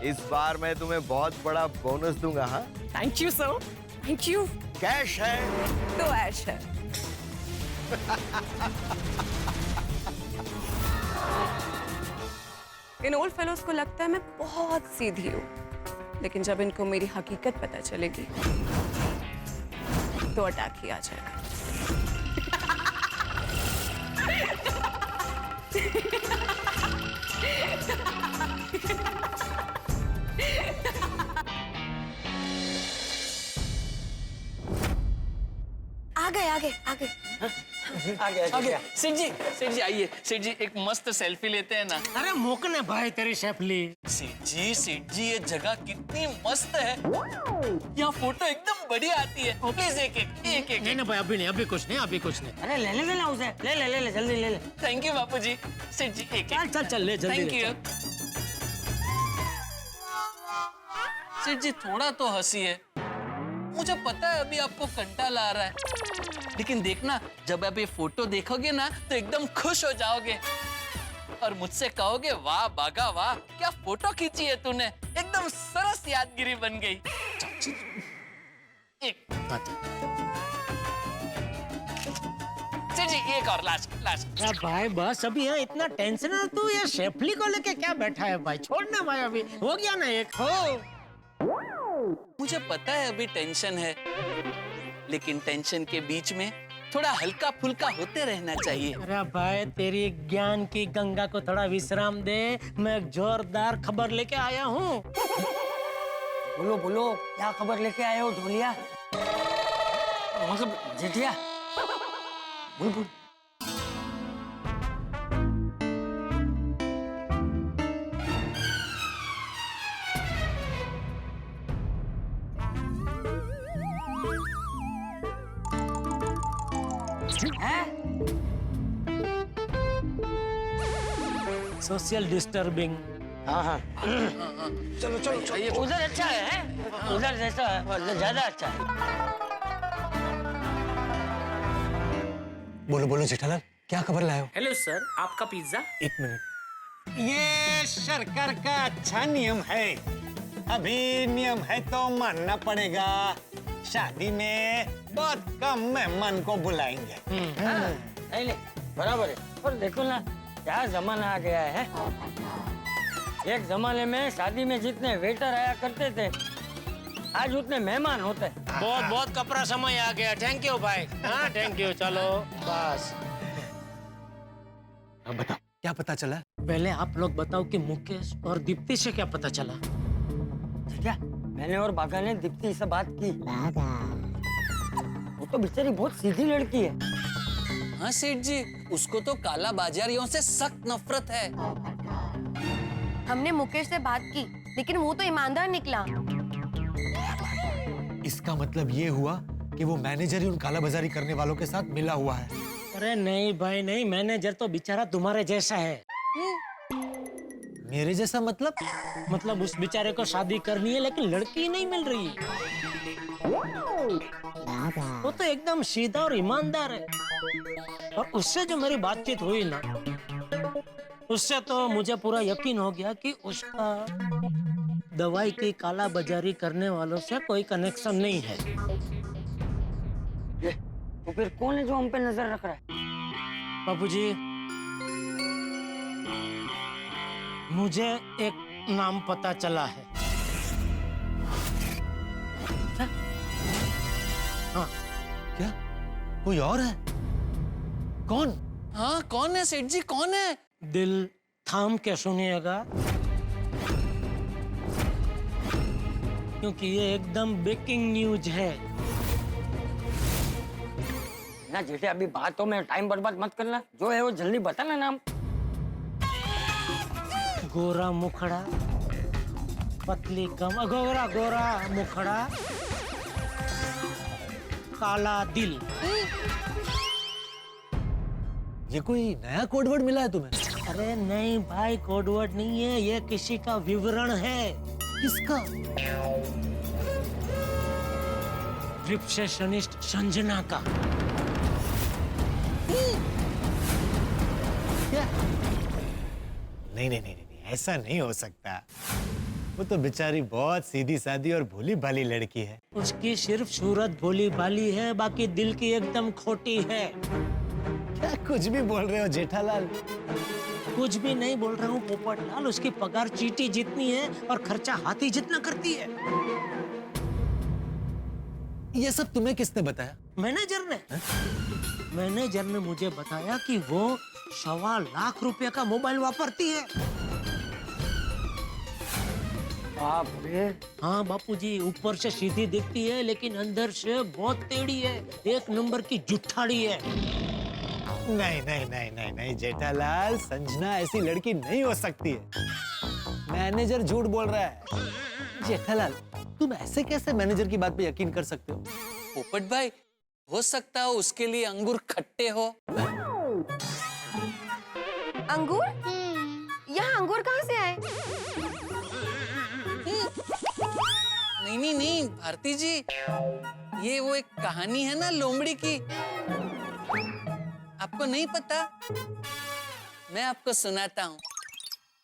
इस बार मैं तुम्हें बहुत बड़ा बोनस दूंगा। हाँ, thank you sir, thank you. Cash है तो ऐश है। इन ओल्ड फेलोज को लगता है मैं बहुत सीधी हूँ, लेकिन जब इनको मेरी हकीकत पता चलेगी तो अटैक ही आ जाएगा। आगे। सेठ जी आइए। सेठ जी एक मस्त सेल्फी लेते हैं ना? अरे मुकने भाई तेरी सेल्फी। सेठ जी ये जगह कितनी मस्त है, यहाँ फोटो एकदम बढ़िया आती है। प्लीज एक। नहीं भाई, अभी नहीं, अभी कुछ नहीं। अरे ले ना उसे, ले जल्दी ले। थैंक यू बापू जी। सेठ जी एक। चल ले जल्दी। Thank you. सेठ जी थोड़ा तो हंसी है, मुझे पता है अभी आपको कंटाल आ रहा है, लेकिन देखना जब आप ये फोटो देखोगे ना तो एकदम खुश हो जाओगे और मुझसे कहोगे वाह बागा वाह, क्या फोटो खींची है तूने, एकदम सरस यादगिरी बन गई। एक जी एक और लास्ट। भाई बस अभी यहाँ इतना टेंशन है, तू ये शेफली को लेके क्या बैठा है भाई? छोड़ना भाई, अभी हो गया ना एक। हो मुझे पता है अभी टेंशन है, लेकिन टेंशन के बीच में थोड़ा हल्का फुल्का होते रहना चाहिए। अरे भाई तेरी ज्ञान की गंगा को थोड़ा विश्राम दे, मैं एक जोरदार खबर लेके आया हूँ। बोलो बोलो, क्या खबर लेके आए हो ढोलिया? मतलब जेठिया, बोल बोल। Social disturbing. हाँ हाँ चलो चलो चाहिए। उधर अच्छा है, उधर जैसा ज्यादा अच्छा है। बोलो बोलो जेठालाल, क्या खबर लाए हो? हेलो सर, आपका पिज्जा। एक मिनट। ये सरकार का अच्छा नियम है, अभी नियम है तो मानना पड़ेगा। शादी में बहुत कम मेहमान को बुलाएंगे। नहीं नहीं, बराबर है। और देखो ना क्या जमाना आ गया है। एक जमाने में शादी में जितने वेटर आया करते थे, आज उतने मेहमान होते हैं। बहुत बहुत कपड़ा समय आ गया। थैंक यू भाई। हाँ थैंक यू। चलो बस। अब बताओ क्या पता चला? पहले आप लोग बताओ कि मुकेश और दीप्ति से क्या पता चला? क्या मैंने और बागा ने दीप्ति से बात की। वो तो बेचारी बहुत सीधी लड़की है। हाँ सेठ जी, उसको तो काला बाजारियों से सख्त नफरत है। हमने मुकेश से बात की, लेकिन वो तो ईमानदार निकला। इसका मतलब ये हुआ कि वो मैनेजर ही उन कालाबाजारी करने वालों के साथ मिला हुआ है। अरे नहीं भाई नहीं, मैनेजर तो बेचारा तुम्हारे जैसा है। मेरे जैसा मतलब? मतलब उस बेचारे को शादी करनी है लेकिन लड़की नहीं मिल रही है। वो तो एकदम सीधा और ईमानदार है। और उससे जो मेरी बातचीत हुई ना, उससे तो मुझे पूरा यकीन हो गया कि उसका दवाई की काला बाजारी करने वालों से कोई कनेक्शन नहीं है। तो फिर कौन है जो हम पे नजर रख रहा है? बाबूजी, मुझे एक नाम पता चला है। हाँ क्या? कोई और है? कौन? हाँ कौन है सेठ जी, कौन है? दिल थाम के सुनिएगा, क्योंकि ये एकदम ब्रेकिंग न्यूज है। ना जेठे, अभी बातों में टाइम बर्बाद मत करना। जो है वो जल्दी बताना नाम। गोरा मुखड़ा, पतली कम, गोरा गोरा मुखड़ा, काला दिल। ये कोई नया कोडवर्ड मिला है तुम्हें? अरे नहीं भाई, कोडवर्ड नहीं है, ये किसी का विवरण है। किसका? रिसेप्शनिस्ट संजना का। क्या? नहीं नहीं नहीं नहीं, ऐसा नहीं हो सकता। वो तो बेचारी बहुत सीधी सादी और भोली भाली लड़की है। उसकी सिर्फ सूरत भोली भाली है, बाकी दिल की एकदम खोटी है। क्या कुछ भी बोल रहे हो जेठालाल? कुछ भी नहीं बोल रहा हूँ पोपटलाल। उसकी पगार चींटी जितनी है और खर्चा हाथी जितना करती है। ये सब तुम्हें किसने बताया? मैनेजर ने। मैनेजर ने मुझे बताया कि वो 1.25 लाख रुपए का मोबाइल वापरती है। बाप रे। हाँ बापूजी, ऊपर से सीधी दिखती है लेकिन अंदर से बहुत टेढ़ी है। एक नंबर की जुठाड़ी है। नहीं नहीं नहीं नहीं नहीं जेठालाल, संजना ऐसी लड़की नहीं हो सकती है। मैनेजर झूठ बोल रहा है। जेठालाल, तुम ऐसे कैसे मैनेजर की बात पे यकीन कर सकते हो? पोपट भाई, हो सकता हो उसके लिए अंगूर खट्टे हो। अंगूर? यहाँ अंगूर कहाँ से आए? नहीं नहीं नहीं भारती जी, ये वो एक कहानी है ना लोमड़ी की। आपको नहीं पता? मैं आपको सुनाता हूँ।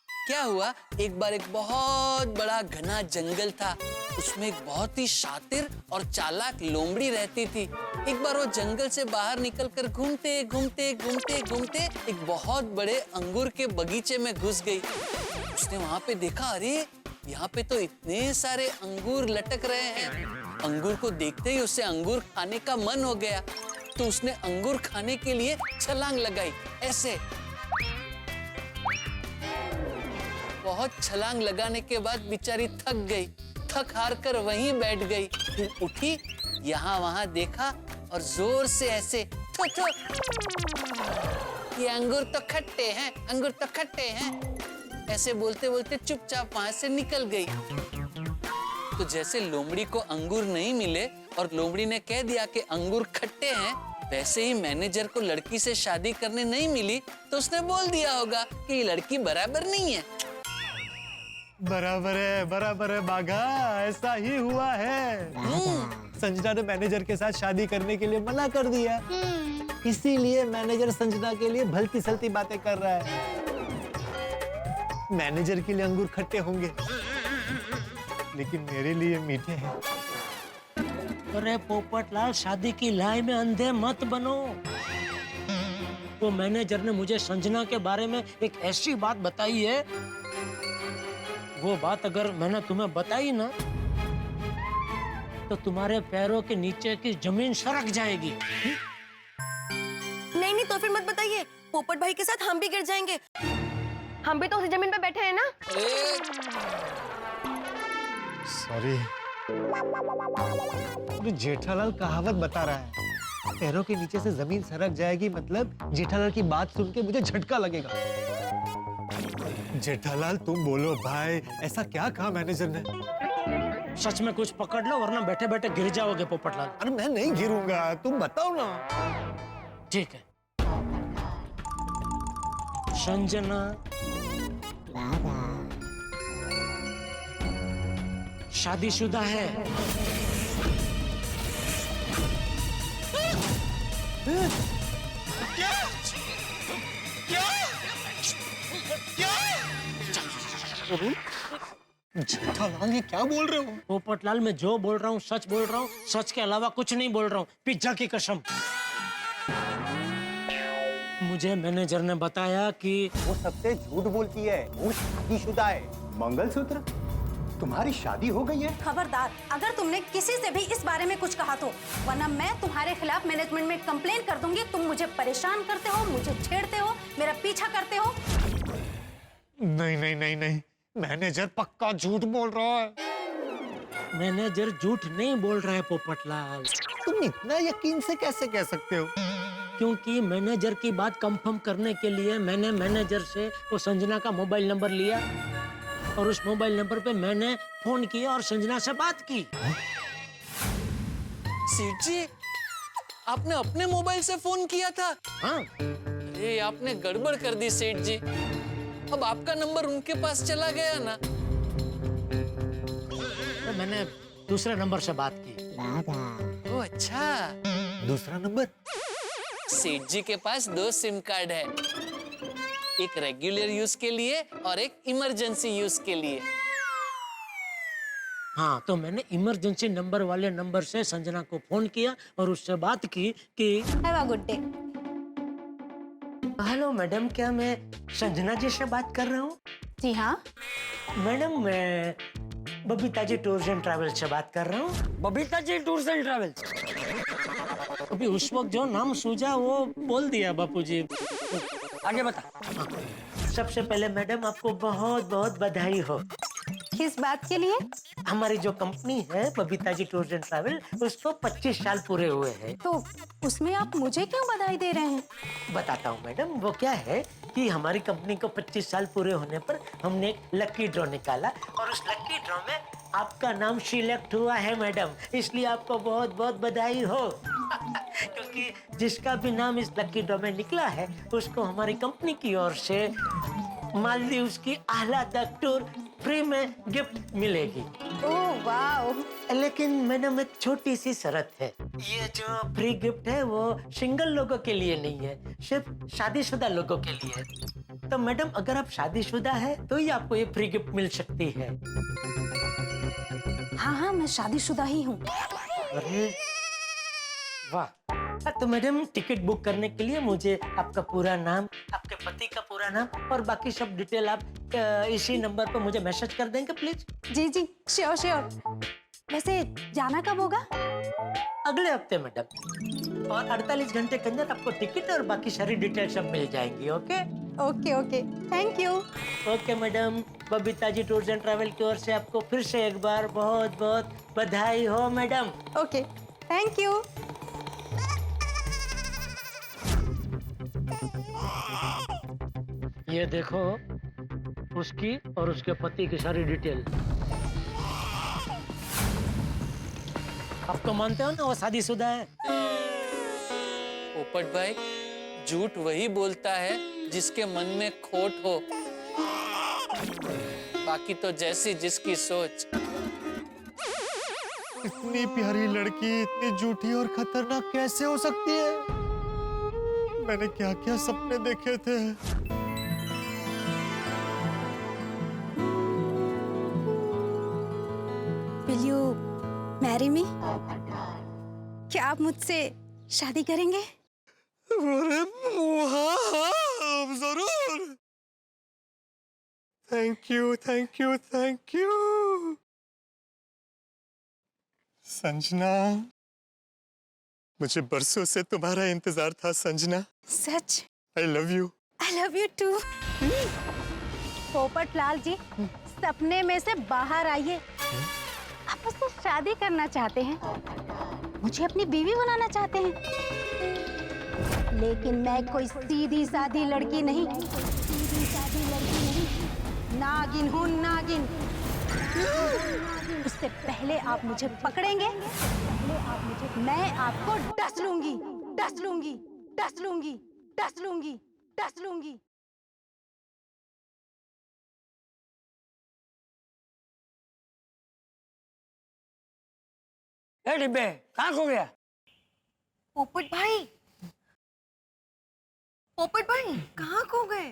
क्या हुआ, एक बार एक बहुत बड़ा घना जंगल था। उसमें एक बहुत ही शातिर और चालाक लोमड़ी रहती थी। एक बार वो जंगल से बाहर निकलकर घूमते घूमते घूमते घूमते एक बहुत बड़े अंगूर के बगीचे में घुस गई। उसने वहां पे देखा, अरे यहाँ पे तो इतने सारे अंगूर लटक रहे हैं। अंगूर को देखते ही उसे अंगूर खाने का मन हो गया, तो उसने अंगूर खाने के लिए छलांग लगाई, ऐसे। बहुत छलांग लगाने के बाद बेचारी थक गई, थक हार कर वहीं बैठ गई। फिर उठी, यहाँ वहां देखा और जोर से ऐसे थू थू, ये अंगूर तो खट्टे हैं, अंगूर तो खट्टे हैं, ऐसे बोलते बोलते चुपचाप वहां से निकल गई। तो जैसे लोमड़ी को अंगूर नहीं मिले और लोमड़ी ने कह दिया कि अंगूर खट्टे हैं, वैसे ही मैनेजर को लड़की से शादी करने नहीं मिली, तो उसने बोल दिया होगा कि ये लड़की बराबर नहीं है। बराबर है बाघा, ऐसा ही हुआ है। संजना ने मैनेजर के साथ शादी करने के लिए मना कर दिया, इसीलिए मैनेजर संजना के लिए भलती सलती बातें कर रहा है। मैनेजर के लिए अंगूर खट्टे होंगे, लेकिन मेरे लिए मीठे हैं। अरे पोपटलाल, शादी की लाई में अंधे मत बनो। वो मैनेजर ने मुझे संजना के बारे में एक ऐसी बात बताई है, वो बात अगर मैंने तुम्हें बताई ना, तो तुम्हारे पैरों के नीचे की जमीन सरक जाएगी। नहीं तो फिर मत बताइए, पोपट भाई के साथ हम भी गिर जाएंगे। हम भी तो उसी जमीन पे बैठे हैं ना। सॉरी, जेठालाल कहावत बता रहा है, पैरों के नीचे से जमीन सरक जाएगी, मतलब जेठालाल की बात सुन के मुझे झटका लगेगा। जेठालाल तुम बोलो भाई, ऐसा क्या कहा मैनेजर ने? सच में कुछ पकड़ लो, वरना बैठे बैठे गिर जाओगे पोपटलाल। अरे मैं नहीं गिरूंगा, तुम बताओ ना। ठीक है। संजना शादीशुदा है। क्या? जेठालाल ये क्या बोल रहे हो? पोपटलाल, मैं जो बोल रहा हूँ सच बोल रहा हूँ, सच के अलावा कुछ नहीं बोल रहा हूँ, पिज्जा की कसम। मुझे मैनेजर ने बताया कि वो सबसे झूठ बोलती है, वो शादीशुदा है। मंगलसूत्र? तुम्हारी शादी हो गई है? खबरदार, अगर तुमने किसी से भी इस बारे में कुछ कहा तो, वरना मैं तुम्हारे खिलाफ मैनेजमेंट में कंप्लेन कर दूंगी। तुम मुझे परेशान करते हो, मुझे छेड़ते हो, मेरा पीछा करते हो। नहीं, मैनेजर पक्का झूठ बोल रहा है। मैनेजर झूठ नहीं बोल रहा है पोपटलाल। तुम इतना यकीन से कैसे कह सकते हो? क्योंकि मैनेजर की बात कंफर्म करने के लिए मैंने मैनेजर से वो संजना का मोबाइल नंबर लिया, और उस मोबाइल नंबर पे मैंने फोन किया और संजना से बात की। सेठ जी, आपने अपने मोबाइल से फोन किया था? हाँ। अरे आपने गड़बड़ कर दी सेठ जी, अब आपका नंबर उनके पास चला गया ना। तो मैंने दूसरे नंबर से बात की। ओह अच्छा। दूसरा नंबर? सेठ जी के पास 2 सिम कार्ड है, एक रेगुलर यूज के लिए और एक इमरजेंसी यूज के लिए। हाँ, तो मैंने इमरजेंसी नंबर वाले नंबर से संजना को फोन किया और उससे बात की कि have a good day. Hello madam, क्या मैं संजना जी से बात कर रहा हूँ? जी हाँ। मैडम, मैं Babita ji tours and travel से बात कर रहा हूँ। Babita ji tours and travel? अभी उस वक्त जो नाम सूझा वो बोल दिया बापू जी। आगे बता। सबसे पहले मैडम, आपको बहुत बहुत बधाई हो। किस बात के लिए? हमारी जो कंपनी है Babita ji tours and travel, उसको 25 साल पूरे हुए हैं। तो उसमें आप मुझे क्यों बधाई दे रहे हैं? बताता हूँ मैडम, वो क्या है कि हमारी कंपनी को 25 साल पूरे होने पर हमने एक लकी ड्रॉ निकाला, और उस लकी ड्रॉ में आपका नाम सिलेक्ट हुआ है मैडम, इसलिए आपको बहुत बहुत बधाई हो। क्योंकि जिसका भी नाम इस लकी ड्रॉ में निकला है, उसको हमारी कंपनी की ओर से मालदीव की आह्लादक टूर फ्री में गिफ्ट मिलेगी। Oh wow. लेकिन मैडम, एक छोटी सी शर्त है। ये जो फ्री गिफ्ट है वो सिंगल लोगों के लिए नहीं है, सिर्फ शादीशुदा लोगों के लिए है। तो मैडम, अगर आप शादीशुदा है तो ही आपको ये फ्री गिफ्ट मिल सकती है। हाँ, मैं शादीशुदा ही हूँ। अरे वाह, तो मैडम टिकट बुक करने के लिए मुझे आपका पूरा नाम, आपके पति का पूरा नाम और बाकी सब डिटेल आप इसी नंबर पर मुझे मैसेज कर देंगे प्लीज। जी जी श्योर श्योर। वैसे जाना कब होगा? अगले हफ्ते मैडम, और 48 घंटे के अंदर आपको टिकट और बाकी सारी डिटेल सब मिल जाएंगी। Okay okay okay, thank you. Okay madam, Babita ji tours and travel की ओर से आपको फिर से एक बार बहुत बहुत बधाई हो मैडम। Okay thank you. ये देखो उसकी और उसके पति की सारी डिटेल। आप तो मानते हो ना वो शादीशुदा है? पोपट भाई, झूठ वही बोलता है जिसके मन में खोट हो, बाकी तो जैसी जिसकी सोच। इतनी प्यारी लड़की इतनी झूठी और खतरनाक कैसे हो सकती है? मैंने क्या क्या सपने देखे थे। Will you marry me? क्या आप मुझसे शादी करेंगे? अरे हाँ, जरूर। Thank you thank you thank you. Sanjana, मुझे बरसों से तुम्हारा इंतजार था संजना। सच? I love you. I love you too. Popat Lal जी, सपने में से बाहर आइए। आप मुझसे शादी करना चाहते हैं, मुझे अपनी बीवी बनाना चाहते हैं, लेकिन मैं कोई सीधी सादी लड़की नहीं, नागिन हूँ नागिन। उससे पहले आप मुझे पकड़ेंगे, मैं आपको डस लूंगी, डस लूंगी, डस लूंगी, डस लूंगी, डस लूंगी। ए डिब्बे, कहाँ खो गया? पोपट भाई, पोपट भाई कहाँ खो गए?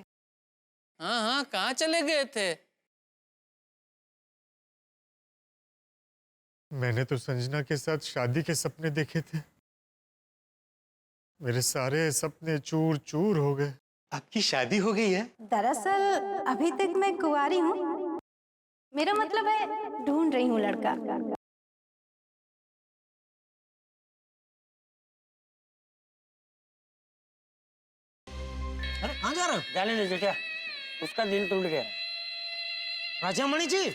हाँ हाँ, कहाँ चले गए थे? मैंने तो संजना के साथ शादी के सपने देखे थे, मेरे सारे सपने चूर चूर हो गए। आपकी शादी हो गई है? दरअसल अभी तक मैं कुंवारी हूँ, मेरा मतलब है ढूंढ रही हूँ लड़का। अरे कहाँ जा रहे हो? जाने दे जेठिया, उसका दिल टूट गया। राजामणि जी,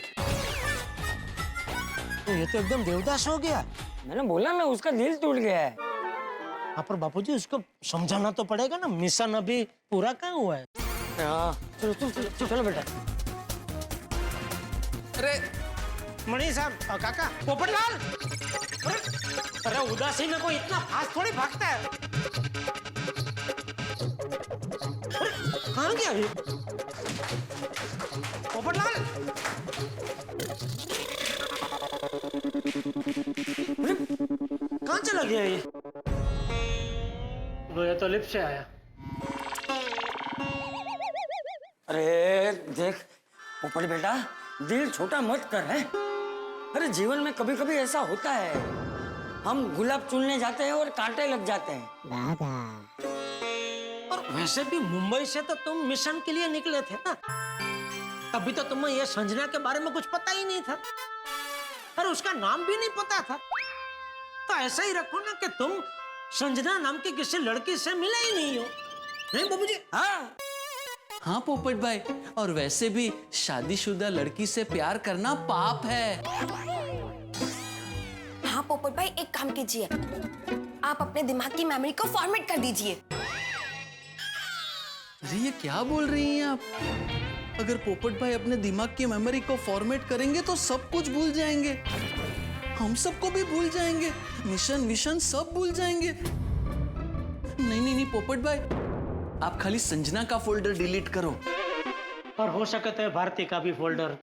तो ये तो एकदम देवदास हो गया। मैंने बोला ना, उसका दिल टूट गया है। हाँ पर बापूजी उसको समझाना तो पड़ेगा ना, मिशन अभी पूरा कहाँ हुआ है। हाँ चलो चलो चलो चलो बेटा। अरे मणि साहब, काका, पोपटलाल, अरे उदासी में कोई इतना फास्ट थोड़ी भागता है। कहाँ गया ये पोपटलाल? कहाँ चला गया ये? वो तो लिफ्ट से आया। अरे देख पोपट बेटा, दिल छोटा मत कर है। अरे जीवन में कभी कभी ऐसा होता है, हम गुलाब चुनने जाते हैं और कांटे लग जाते हैं। और वैसे भी मुंबई से तो तुम मिशन के लिए निकले थे ना, तभी तो तुम्हें ये संजना के बारे में कुछ पता ही नहीं था, और उसका नाम भी नहीं पता था। तो ऐसा ही रखो ना कि तुम संजना नाम की किसी लड़की से मिले ही नहीं हो, नहीं बाबूजी? हाँ हाँ पोपट भाई, और वैसे भी शादीशुदा लड़की से प्यार करना पाप है। हाँ पोपट भाई, एक काम कीजिए, आप अपने दिमाग की मेमोरी को फॉर्मेट कर दीजिए। अरे ये क्या बोल रही हैं आप? अगर पोपट भाई अपने दिमाग की मेमोरी को फॉर्मेट करेंगे तो सब कुछ भूल जाएंगे, हम सबको भी भूल जाएंगे, मिशन विशन सब भूल जाएंगे। नहीं नहीं नहीं पोपट भाई, आप खाली संजना का फोल्डर डिलीट करो। और हो सकता है भारती का भी फोल्डर।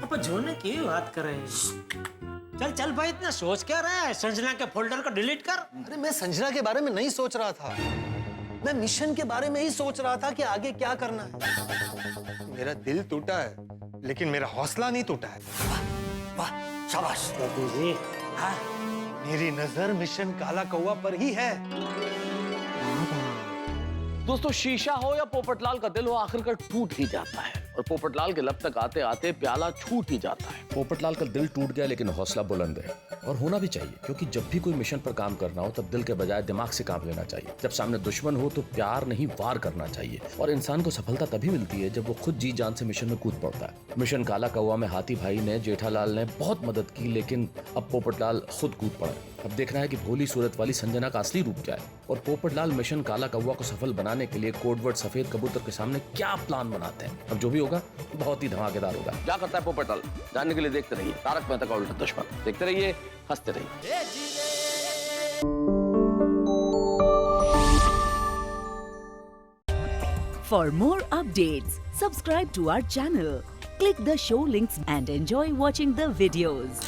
अब जोने की बात कर रहे हैं। चल चल भाई, इतना सोच क्या रहा है? संजना के फोल्डर को डिलीट कर। अरे मैं संजना के बारे में नहीं सोच रहा था, मैं मिशन के बारे में ही सोच रहा था कि आगे क्या करना है। मेरा दिल टूटा है, लेकिन मेरा हौसला नहीं टूटा है। वाह शाबाश। जी हाँ मेरी नजर मिशन काला कौवा पर ही है। दोस्तों, शीशा हो या पोपटलाल का दिल हो, आखिरकार टूट ही जाता है। और पोपटलाल के लब तक आते आते प्याला छूट ही जाता है। पोपटलाल का दिल टूट गया, लेकिन हौसला बुलंद है और होना भी चाहिए, क्योंकि जब भी कोई मिशन पर काम करना हो तब दिल के बजाय दिमाग से काम लेना चाहिए। जब सामने दुश्मन हो तो प्यार नहीं वार करना चाहिए। और इंसान को सफलता तभी मिलती है जब वो खुद जी जान से मिशन में कूद पड़ता है। मिशन काला कौवा में हाथी भाई ने, जेठालाल ने बहुत मदद की, लेकिन अब पोपटलाल खुद कूद पड़े। अब देखना है कि भोली सूरत वाली संजना का असली रूप क्या है और पोपटलाल मिशन काला कौवा को सफल बनाने के लिए कोडवर्ड सफेद कबूतर के सामने क्या प्लान बनाते हैं। अब जो भी होगा बहुत ही धमाकेदार होगा। क्या करता है पोपटलाल, जानने के लिए देखते रहिए तारक मेहता का उल्टा चश्मा। देखते रहिए, हंसते रहिए। For more updates, subscribe to our channel, click the show links and enjoy watching the videos.